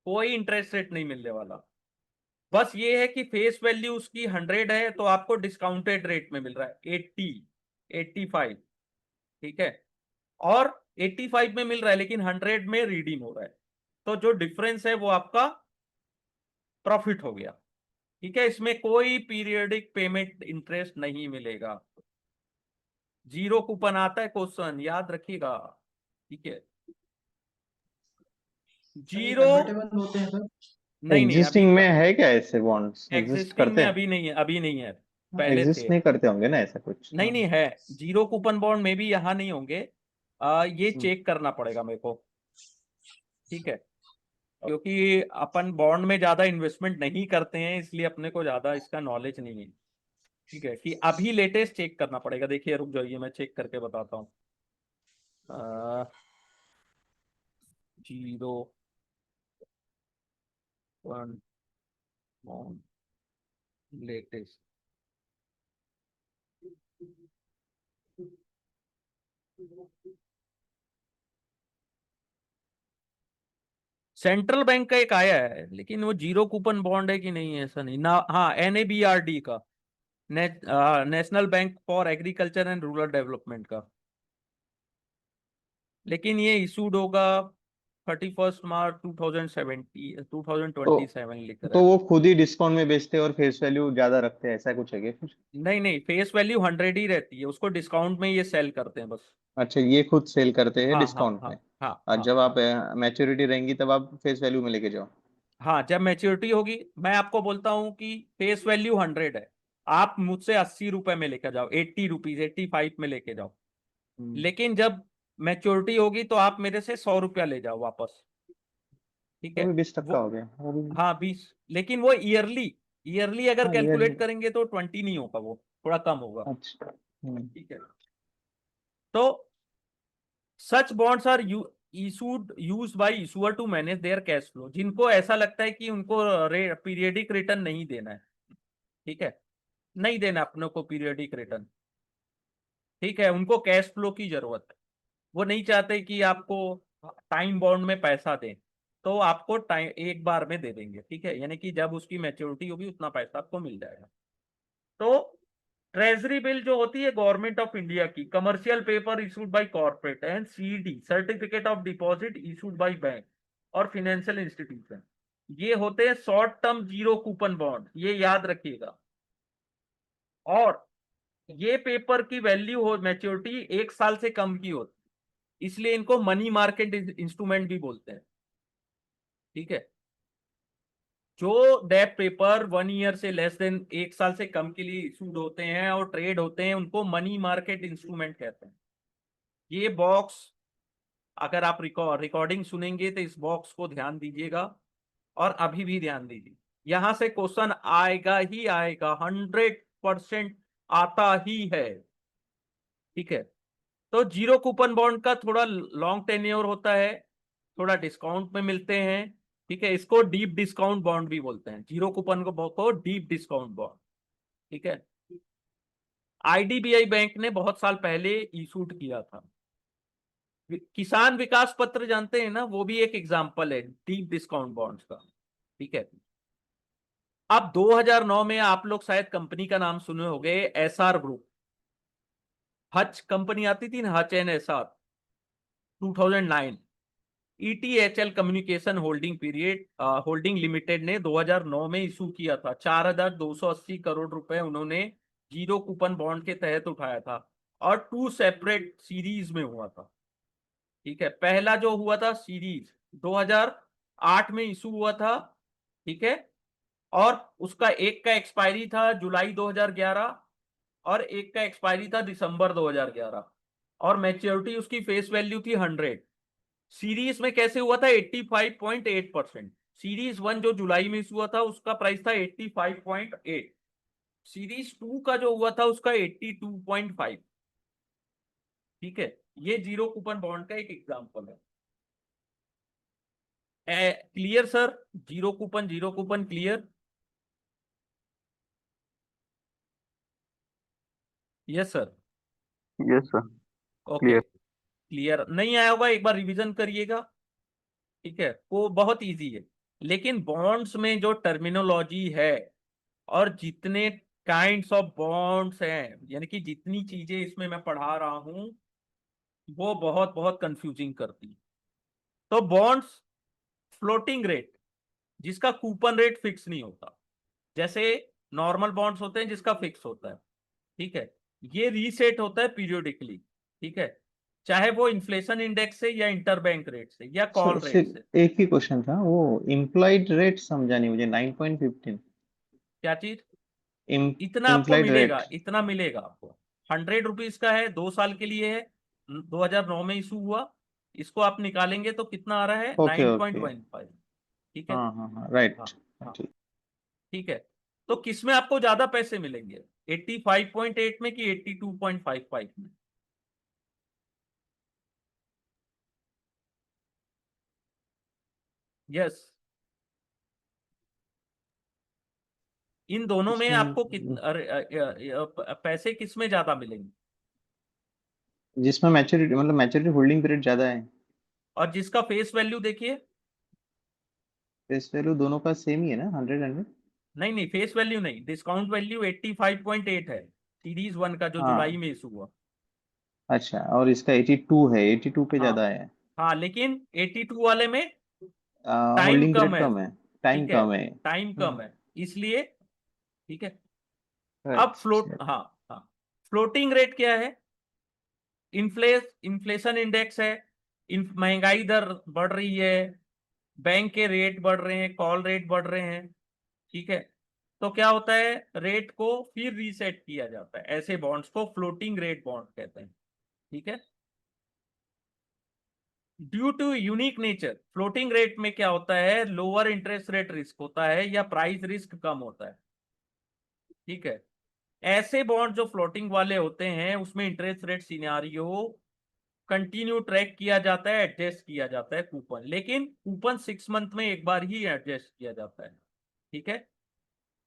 कोई इंटरेस्ट रेट नहीं मिलने वाला। बस ये है कि फेस वैल्यू उसकी 100 है तो आपको डिस्काउंटेड रेट में मिल रहा है 80, 85। ठीक है, और 85 में मिल रहा है लेकिन 100 में रिडीम हो रहा है, तो जो डिफरेंस है वो आपका प्रॉफिट हो गया। ठीक है, इसमें कोई पीरियडिक पेमेंट इंटरेस्ट नहीं मिलेगा। जीरो कूपन आता है क्वेश्चन, याद रखिएगा। ठीक है, जीरो, कन्वर्टेबल होते हैं सर। नहीं नहीं अभी एग्जिस्टिंग में है क्या ऐसे बॉन्ड्स, एग्जिस्ट एग्जिस्टिंग करते में हैं? अभी नहीं है, अभी नहीं है। पहले एग्जिस्ट थे। नहीं करते होंगे ना ऐसा कुछ। नहीं नहीं है, जीरो कूपन बॉन्ड में भी यहाँ नहीं होंगे। ये हम्म। चेक करना पड़ेगा मेरे को, ठीक है, क्योंकि अपन बॉन्ड में ज्यादा इन्वेस्टमेंट नहीं करते हैं, इसलिए अपने को ज्यादा इसका नॉलेज नहीं है। ठीक है, कि अभी लेटेस्ट चेक करना पड़ेगा। देखिए रुक जाइए, मैं चेक करके बताता हूँ। Zero one bond latest. Central bank का एक आया है, लेकिन वो जीरो कूपन बॉन्ड है कि नहीं ऐसा नहीं ना। हाँ, NABRD का, national bank for agriculture and rural development का, लेकिन ये इशूड होगा 31 मार्च 2027 लिख रहा तो है। वो खुद ही डिस्काउंट में बेचते हैं और फेस वैल्यू ज्यादा रखते हैं, ऐसा कुछ है क्या कुछ? नहीं नहीं, फेस वैल्यू 100 ही रहती है, उसको डिस्काउंट में ये सेल करते हैं बस। अच्छा, ये खुद सेल करते हैं हाँ हाँ डिस्काउंट हाँ में। हाँ और हाँ जब आप हाँ मैच्योरिटी रहेंगी तब आप फेस वैल्यू में लेके जाओ। हाँ, जब मैच्योरिटी होगी, मैं आपको बोलता हूँ कि फेस वैल्यू 100 है, आप मुझसे 80 रुपए में लेकर जाओ, 80 रुपीज 85 में लेके जाओ। लेकिन जब मैच्योरिटी होगी तो आप मेरे से 100 रुपया ले जाओ वापस। ठीक तो है भी 20% वो, हो गया वो भी। हाँ 20, लेकिन वो ईयरली, ईयरली अगर हाँ ये। कैलकुलेट करेंगे तो 20 नहीं होगा, वो थोड़ा कम होगा। अच्छा। ठीक है, तो such bonds are issued used by issuer to manage their cash flow, जिनको ऐसा लगता है कि उनको पीरियडिक रिटर्न नहीं देना है। ठीक है, नहीं देना अपने को पीरियडिक रिटर्न। ठीक है, उनको कैश फ्लो की जरूरत है, वो नहीं चाहते कि आपको टाइम बॉन्ड में पैसा दें, तो आपको टाइम एक बार में दे देंगे। ठीक है, यानी कि जब उसकी मैच्योरिटी होगी उतना पैसा आपको मिल जाएगा। तो ट्रेजरी बिल जो होती है गवर्नमेंट ऑफ इंडिया की, commercial paper issued by corporate, and CD certificate of deposit issued by bank और फाइनेंशियल इंस्टीट्यूशन, ये होते हैं short term zero coupon bond, ये याद रखिएगा। और ये पेपर की वैल्यू हो मैच्योरिटी 1 साल से कम की होती, इसलिए इनको मनी मार्केट इंस्ट्रूमेंट भी बोलते हैं। ठीक है, जो डेट पेपर 1 ईयर से लेस देन 1 साल से कम के लिए इशूड होते हैं और ट्रेड होते हैं, उनको मनी मार्केट इंस्ट्रूमेंट कहते हैं। ये बॉक्स, अगर आप रिकॉर्डिंग सुनेंगे तो इस बॉक्स को ध्यान दीजिएगा, और अभी भी ध्यान दीजिए, यहां से क्वेश्चन आएगा ही आएगा, 100% आता ही है। ठीक है, तो जीरो कूपन बॉन्ड का थोड़ा लॉन्ग टेन्योर होता है, थोड़ा डिस्काउंट में मिलते हैं। ठीक है, इसको डीप डिस्काउंट बॉन्ड भी बोलते हैं, जीरो कूपन को डीप डिस्काउंट बॉन्ड। ठीक है, IDBI बैंक ने बहुत साल पहले इशूड किया था। किसान विकास पत्र जानते हैं ना, वो भी एक एग्जांपल है डीप डिस्काउंट बॉन्ड्स का। ठीक है, अब 2009 में आप लोग शायद कंपनी का नाम सुने होंगे, SR ग्रुप, हच कंपनी आती थी ना, Hutch and SR, 2009। ETHL communication holding limited ने 2009 में इशू किया था, 4,280 करोड़ रुपए उन्होंने जीरो कूपन बॉन्ड के तहत उठाया था, और 2 सेपरेट सीरीज में हुआ था। ठीक है, पहला जो हुआ था सीरीज 2008 में इशू हुआ था। ठीक है, और उसका एक का एक्सपायरी था जुलाई 2011, और एक का एक्सपायरी था दिसंबर 2011, और मैच्योरिटी उसकी फेस वैल्यू थी 100। सीरीज में कैसे हुआ था, 85.8%। सीरीज 1 जो जुलाई में इशू हुआ था उसका प्राइस था 85.8, सीरीज 2 का जो हुआ था उसका 82.5। ठीक है, ये जीरो कूपन बॉन्ड का एक एग्जांपल है। Clear sir, zero coupon clear? Yes sir. Yes sir. Okay, clear. Clear नहीं आया होगा, एक बार रिवीजन करिएगा। ठीक है, वो बहुत इजी है, लेकिन बॉन्ड्स में जो टर्मिनोलॉजी है और जितने काइंड्स ऑफ बॉन्ड्स हैं, यानी कि जितनी चीजें इसमें मैं पढ़ा रहा हूं, वो बहुत बहुत कंफ्यूजिंग करती है। तो बॉन्ड्स फ्लोटिंग रेट, जिसका कूपन रेट फिक्स नहीं होता, जैसे नॉर्मल बॉन्ड्स होते हैं जिसका फिक्स होता है। ठीक है, ये रीसेट होता है पीरियोडिकली। ठीक है, चाहे वो इन्फ्लेशन इंडेक्स से या इंटरबैंक रेट से या कॉल रेट से। सिर्फ एक ही क्वेश्चन था, वो इम्प्लॉइड रेट समझा नहीं मुझे, 9.15। क्या चीज? इतना आपको implied मिलेगा, rate. इतना मिलेगा आपको। 100 रुपीज का है, 2 साल के लिए है, 2009 में इशू हुआ। इसको आप निकालेंगे तो कितना आ रहा है, Okay, okay. 9.15। ठीक है। हाँ, right. हाँ हाँ ठीक. ठीक है। तो किसमें आपको ज्यादा पैसे मिलेंगे, 85.8 में कि 82.55 में? यस, इन दोनों में आपको पैसे किसमें ज्यादा मिलेंगे? जिसमें मैच्योरिटी मतलब मैच्योरिटी होल्डिंग पीरियड ज्यादा है। और जिसका फेस वैल्यू देखिए, फेस वैल्यू दोनों का सेम ही है ना, 100। नहीं नहीं, फेस वैल्यू नहीं, डिस्काउंट वैल्यू 85.8 है, सीरीज 1 का जो जुलाई हाँ, में इशू हुआ। अच्छा, और इसका 82 है, 82 पे हाँ ज्यादा है। हाँ, लेकिन 82 वाले में टाइम होल्डिंग कम पीरियड है। कम है, टाइम ठीक है, कम है। टाइम कम है, इसलिए। ठीक है। अब फ्लोट, अच्छा। हाँ हाँ, फ्लोटिंग रेट क्या है? इन्फ्लेशन इंडेक्स है, महंगाई दर बढ़ रही है, बैंक के रेट बढ़ रहे हैं, कॉल रेट बढ़ रहे हैं। ठीक है। तो क्या होता है, रेट को फिर रीसेट किया जाता है, ऐसे बॉन्ड्स को फ्लोटिंग रेट बॉन्ड कहते हैं। ठीक है। Due to unique nature, floating rate में क्या होता है, लोअर इंटरेस्ट रेट रिस्क होता है या प्राइस रिस्क कम होता है। ठीक है। ऐसे बॉन्ड जो फ्लोटिंग वाले होते हैं उसमें interest rate scenario continue track किया जाता है, एडजस्ट किया जाता है कूपन, लेकिन कूपन 6 मंथ में एक बार ही एडजस्ट किया जाता है। ठीक है।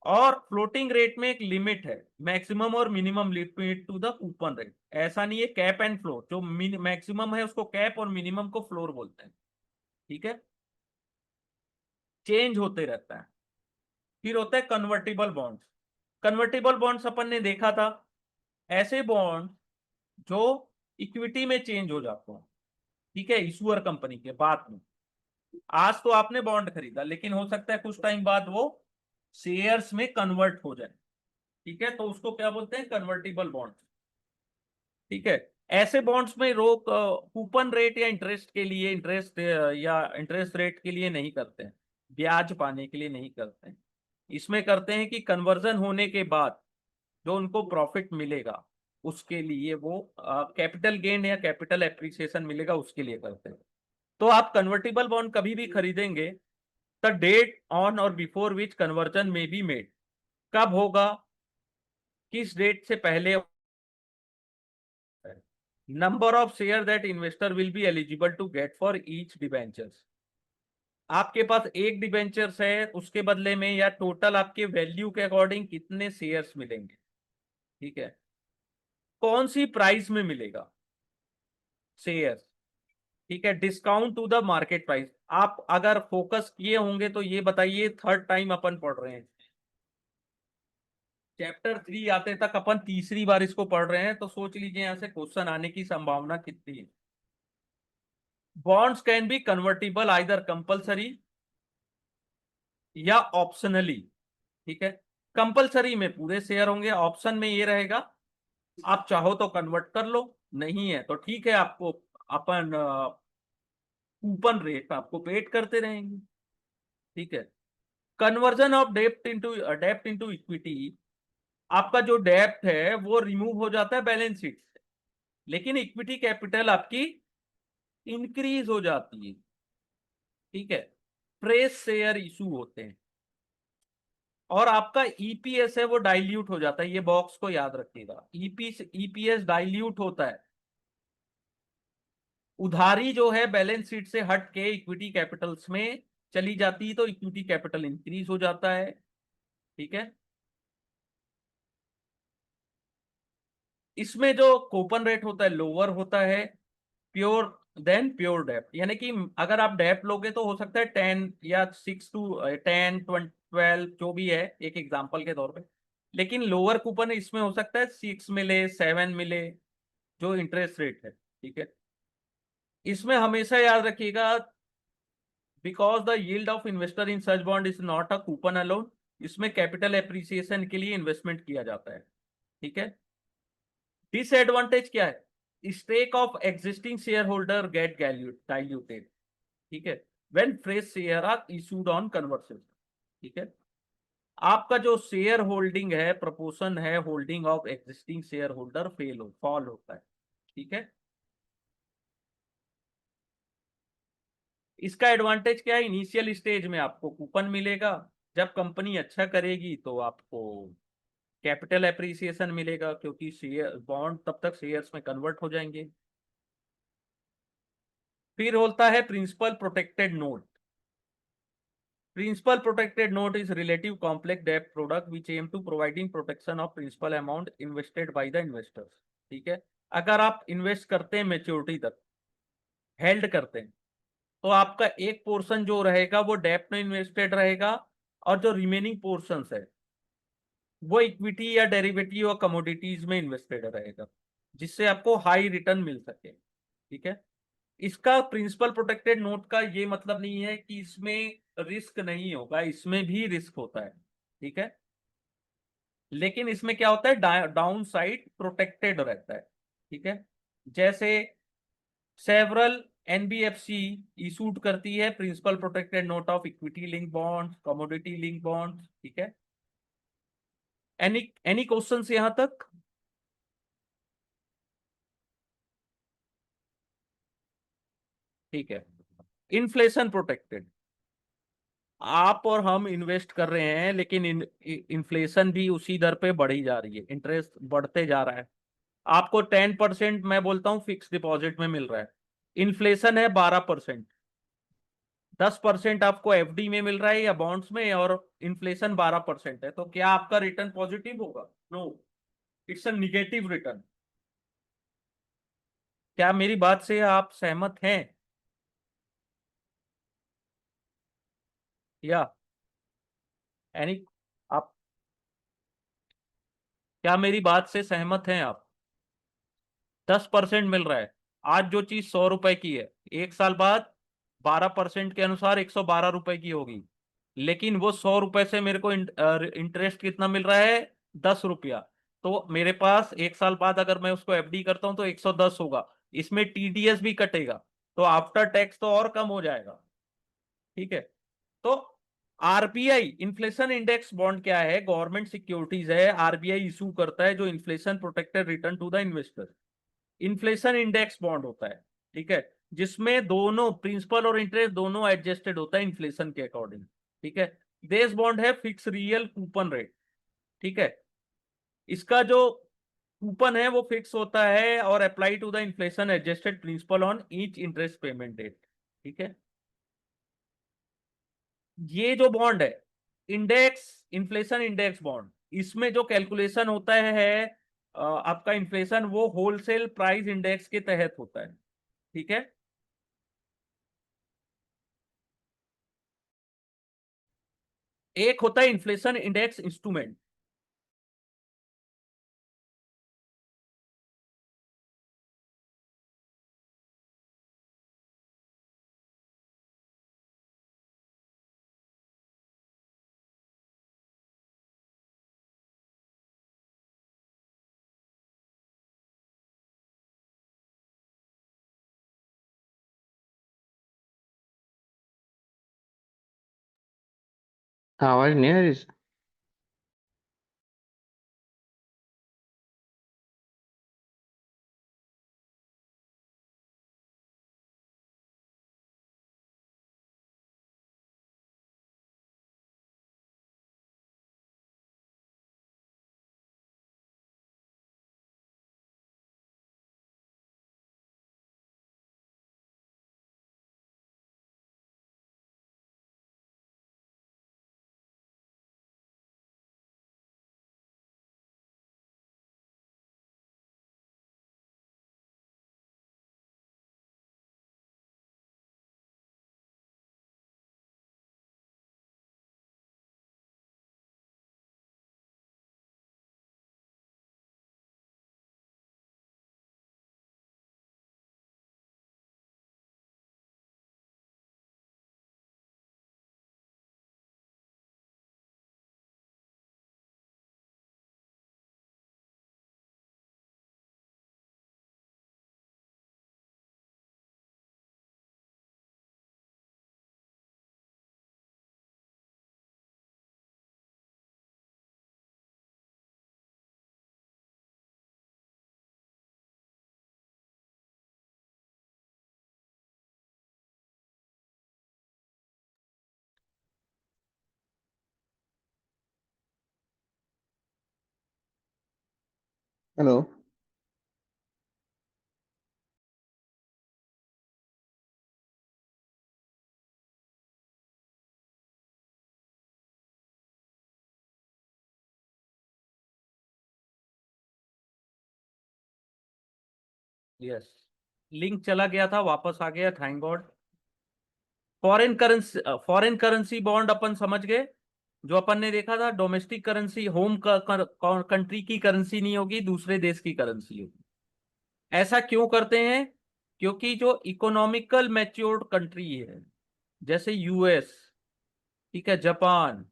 और फ्लोटिंग रेट में एक लिमिट है, मैक्सिमम और minimum limit to the coupon rate. ऐसा नहीं है कैप एंड फ्लोर, जो मैक्सिमम है उसको कैप और मिनिमम को फ्लोर बोलते हैं। ठीक है। चेंज होते रहता है। फिर होता है कन्वर्टिबल बॉन्ड्स। कन्वर्टिबल बॉन्ड्स अपन ने देखा था, ऐसे बॉन्ड जो इक्विटी में चेंज हो जाते हैं। ठीक है, इशूअर कंपनी के बाद में। आज तो आपने बॉन्ड खरीदा, लेकिन हो सकता है कुछ टाइम बाद वो शेयर्स में कन्वर्ट हो जाए। ठीक है, तो उसको क्या बोलते हैं, कन्वर्टिबल बॉन्ड। ठीक है। ऐसे बॉन्ड्स में रोक कूपन रेट या इंटरेस्ट के लिए, इंटरेस्ट या इंटरेस्ट रेट के लिए नहीं करते हैं, ब्याज पाने के लिए नहीं करते हैं। इसमें करते हैं कि कन्वर्जन होने के बाद जो उनको प्रॉफिट मिलेगा उसके लिए वो कैपिटल गेन या कैपिटल एप्रिसिएशन मिलेगा, उसके लिए करते हैं। तो आप कन्वर्टिबल बॉन्ड कभी भी खरीदेंगे, द डेट ऑन और बिफोर विच कन्वर्जन में बी मेड, कब होगा, किस डेट से पहले, number of share that investor will be eligible to get for each debentures. आपके पास एक डिबेंचर्स है, उसके बदले में या टोटल आपके वैल्यू के अकॉर्डिंग कितने शेयर्स मिलेंगे। ठीक है। कौन सी प्राइस में मिलेगा शेयर्स। ठीक है, discount to the market price. आप अगर फोकस किए होंगे तो ये बताइए, थर्ड टाइम अपन पढ़ रहे हैं, चैप्टर 3 आते तक अपन तीसरी बार इसको पढ़ रहे हैं, तो सोच लीजिए यहां से क्वेश्चन आने की संभावना कितनी है। Bonds can be convertible either compulsory या ऑप्शनली। ठीक है। कंपलसरी में पूरे शेयर होंगे, ऑप्शन में ये रहेगा आप चाहो तो कन्वर्ट कर लो, नहीं है तो ठीक है, आपको अपन कूपन रेट आपको पेड करते रहेंगे। ठीक है। कन्वर्जन ऑफ डेप्ट इनटू इक्विटी, आपका जो डेप्ट है वो रिमूव हो जाता है बैलेंस शीट से, लेकिन इक्विटी कैपिटल आपकी इंक्रीज हो जाती है। ठीक है। फ्रेश शेयर इशू होते हैं और आपका ईपीएस है वो डाइल्यूट हो जाता है, ये बॉक्स को याद रखिएगा, ईपीएस डाइल्यूट होता है। उधारी जो है बैलेंस शीट से हट के इक्विटी कैपिटल्स में चली जाती है, तो इक्विटी कैपिटल इंक्रीज हो जाता है। ठीक है। इसमें जो कूपन रेट होता है लोअर होता है प्योर देन प्योर डेप्ट, यानी कि अगर आप डेप्ट लोगे तो हो सकता है 10 या 6 to 10 12 जो भी है, एक एग्जांपल के तौर पे, लेकिन लोअर कूपन इसमें हो सकता है 6 मिले, 7 मिले, जो इंटरेस्ट रेट है। ठीक है। इसमें हमेशा याद रखिएगा, because the yield of investor in such bond is not a coupon alone, इसमें कैपिटल एप्रिसिएशन के लिए इन्वेस्टमेंट किया जाता है। ठीक है। डिसएडवांटेज क्या है, stake of existing share holder get diluted. ठीक है, when fresh share are issued on conversion. ठीक है। आपका जो शेयर होल्डिंग है, प्रपोर्शन है holding of existing share holder fall होता है। ठीक है, इसका एडवांटेज क्या है, इनिशियल स्टेज में आपको कूपन मिलेगा, जब कंपनी अच्छा करेगी तो आपको कैपिटल एप्रिसिएशन मिलेगा, क्योंकि शेयर बॉन्ड तब तक शेयर्स में कन्वर्ट हो जाएंगे। फिर होता है principal protected note. Principal protected note is relative complex debt product which aim to providing protection of principal amount invested by the investors. ठीक है, अगर आप इन्वेस्ट करते हैं मेच्योरिटी तक, हेल्ड करते हैं, तो आपका एक पोर्शन जो रहेगा वो डेप्ट में इन्वेस्टेड रहेगा, और जो रिमेनिंग पोर्शन है वो इक्विटी या डेरिवेटिव और कमोडिटीज में इन्वेस्टेड रहेगा, जिससे आपको हाई रिटर्न मिल सके। ठीक है, इसका प्रिंसिपल प्रोटेक्टेड नोट का ये मतलब नहीं है कि इसमें रिस्क नहीं होगा, इसमें भी रिस्क होता है। ठीक है, लेकिन इसमें क्या होता है, डाउन साइड प्रोटेक्टेड रहता है। ठीक है, जैसे सेवरल एनबीएफसी इशूड करती है principal protected note of equity link bond, commodity link bond. ठीक है, एनी क्वेश्चंस यहां तक? ठीक है, इन्फ्लेशन प्रोटेक्टेड, आप और हम इन्वेस्ट कर रहे हैं, लेकिन इन्फ्लेशन भी उसी दर पे बढ़ी जा रही है, इंटरेस्ट बढ़ते जा रहा है। आपको 10% मैं बोलता हूँ फिक्स डिपॉजिट में मिल रहा है, इन्फ्लेशन है 12%, 10% आपको एफडी में मिल रहा है या बॉन्ड्स में, और इन्फ्लेशन 12% है, तो क्या आपका रिटर्न पॉजिटिव होगा? No, it's a negative return. क्या मेरी बात से आप सहमत हैं, या एनी आप, क्या मेरी बात से सहमत हैं आप? 10% मिल रहा है, आज जो चीज 100 रुपए की है, एक साल बाद 12% के अनुसार 112 रुपए की होगी, लेकिन वो 100 रुपए से मेरे को इंटरेस्ट कितना मिल रहा है, 10 रुपया। तो मेरे पास एक साल बाद अगर मैं उसको एफडी करता हूं तो 110 होगा, इसमें टीडीएस भी कटेगा, तो आफ्टर टैक्स तो और कम हो जाएगा। ठीक है, तो आरबीआई इन्फ्लेशन इंडेक्स बॉन्ड क्या है, गवर्नमेंट सिक्योरिटीज है, आरबीआई इशू करता है, जो inflation protected return to the investor, inflation index bond होता है। ठीक है, जिसमें दोनों प्रिंसिपल और इंटरेस्ट दोनों एडजस्टेड होता है इन्फ्लेशन के अकॉर्डिंग। ठीक है, देश बॉन्ड है फिक्स रियल कूपन रेट। ठीक है, इसका जो कूपन है वो फिक्स होता है और apply to the inflation adjusted principal on each interest payment date. ठीक है, ये जो बॉन्ड है, इंडेक्स इन्फ्लेशन इंडेक्स बॉन्ड, इसमें जो कैलकुलेशन होता है आपका इन्फ्लेशन, वो होलसेल प्राइस इंडेक्स के तहत होता है। ठीक है, एक होता है इन्फ्लेशन इंडेक्स इंस्ट्रूमेंट, आवाज नहीं आ रही। हेलो। यस, लिंक चला गया था, वापस आ गया, thank God. Foreign currency bond अपन समझ गए। जो अपन ने देखा था, डोमेस्टिक करेंसी होम कंट्री की करेंसी नहीं होगी, दूसरे देश की करेंसी होगी। ऐसा क्यों करते हैं? क्योंकि जो इकोनॉमिकल मैच्योर्ड कंट्री है, जैसे यूएस, ठीक है, जापान,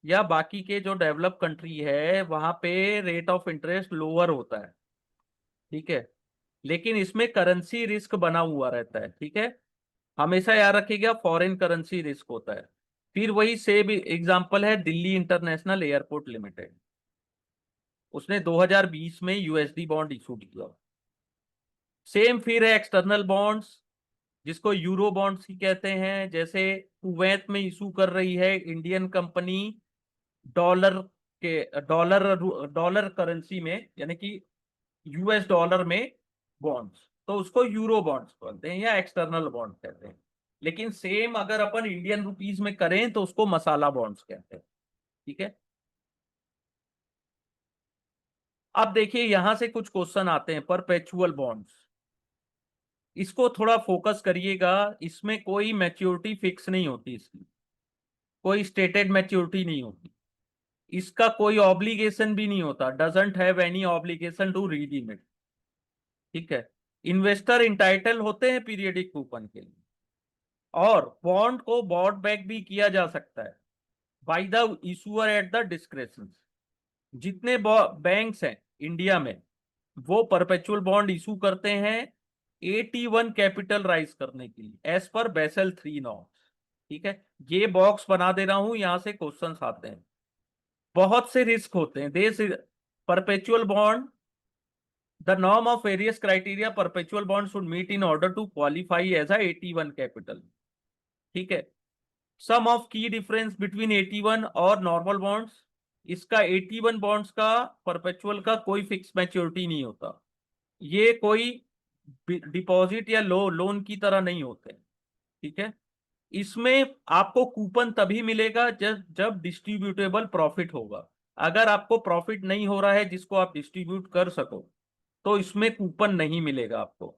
या बाकी के जो डेवलप कंट्री है, वहां पे रेट ऑफ इंटरेस्ट लोअर होता है, ठीक है, लेकिन इसमें करेंसी रिस्क बना हुआ रहता है, ठीक है। हमेशा याद रखिएगा, फॉरेन करेंसी रिस्क होता है। फिर वही सेम एग्जांपल है दिल्ली इंटरनेशनल एयरपोर्ट लिमिटेड, उसने 2020 में यूएसडी बॉन्ड इशू किया। सेम फिर है एक्सटर्नल बॉन्ड्स, जिसको यूरो बॉन्ड्स ही कहते हैं, जैसे कुवैत में इशू कर रही है Indian company dollar dollar dollar currency में, यानी कि यूएस डॉलर में बॉन्ड्स, तो उसको यूरो बॉन्ड्स बोलते हैं या एक्सटर्नल बॉन्ड कहते हैं। लेकिन सेम अगर अपन इंडियन रुपीस में करें तो उसको मसाला बॉन्ड्स कहते हैं, ठीक है। अब देखिए यहां से कुछ क्वेश्चन आते हैं, परपेचुअल बॉन्ड्स, इसको थोड़ा फोकस करिएगा। इसमें कोई मैच्योरिटी फिक्स नहीं होती, इसकी कोई स्टेटेड मैच्योरिटी नहीं होती, इसका कोई ऑब्लिगेशन भी नहीं होता, doesn't have any obligation to redeem it, ठीक है। इन्वेस्टर इंटाइटल होते हैं पीरियडिक कूपन के लिए, और बॉन्ड को बॉट बैक भी किया जा सकता है by the issuer at the discretion. जितने बैंक्स हैं इंडिया में, वो परपेचुअल बॉन्ड इशू करते हैं AT1 कैपिटल राइज करने के लिए एज पर बेसल 3 नॉर्म्स, ठीक है। ये बॉक्स बना दे रहा हूं, यहां से क्वेश्चंस आते हैं। बहुत से रिस्क होते हैं देश perpetual bond, the norm of various criteria perpetual bond should meet in order to qualify as AT1 capital, ठीक है। Some of key difference between AT1 और नॉर्मल बॉन्ड्स, इसका AT1 बॉन्ड्स का परपेचुअल का कोई फिक्स मैच्योरिटी नहीं होता, ये कोई डिपॉजिट या लोन की तरह नहीं होते, ठीक है। इसमें आपको कूपन तभी मिलेगा जब डिस्ट्रीब्यूटेबल प्रॉफिट होगा। अगर आपको प्रॉफिट नहीं हो रहा है जिसको आप डिस्ट्रीब्यूट कर सको, तो इसमें कूपन नहीं मिलेगा आपको।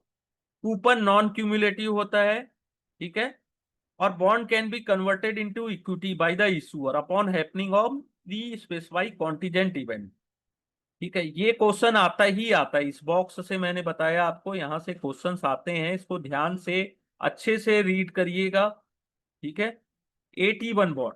कूपन नॉन क्यूमुलेटिव होता है, ठीक है। और bond can be converted into equity by the issuer upon happening of the specified contingent event, ठीक है। ये क्वेश्चन आता ही आता है, इस बॉक्स से मैंने बताया आपको, यहां से क्वेश्चंस आते हैं, इसको ध्यान से अच्छे से रीड करिएगा, ठीक है। AT1 bond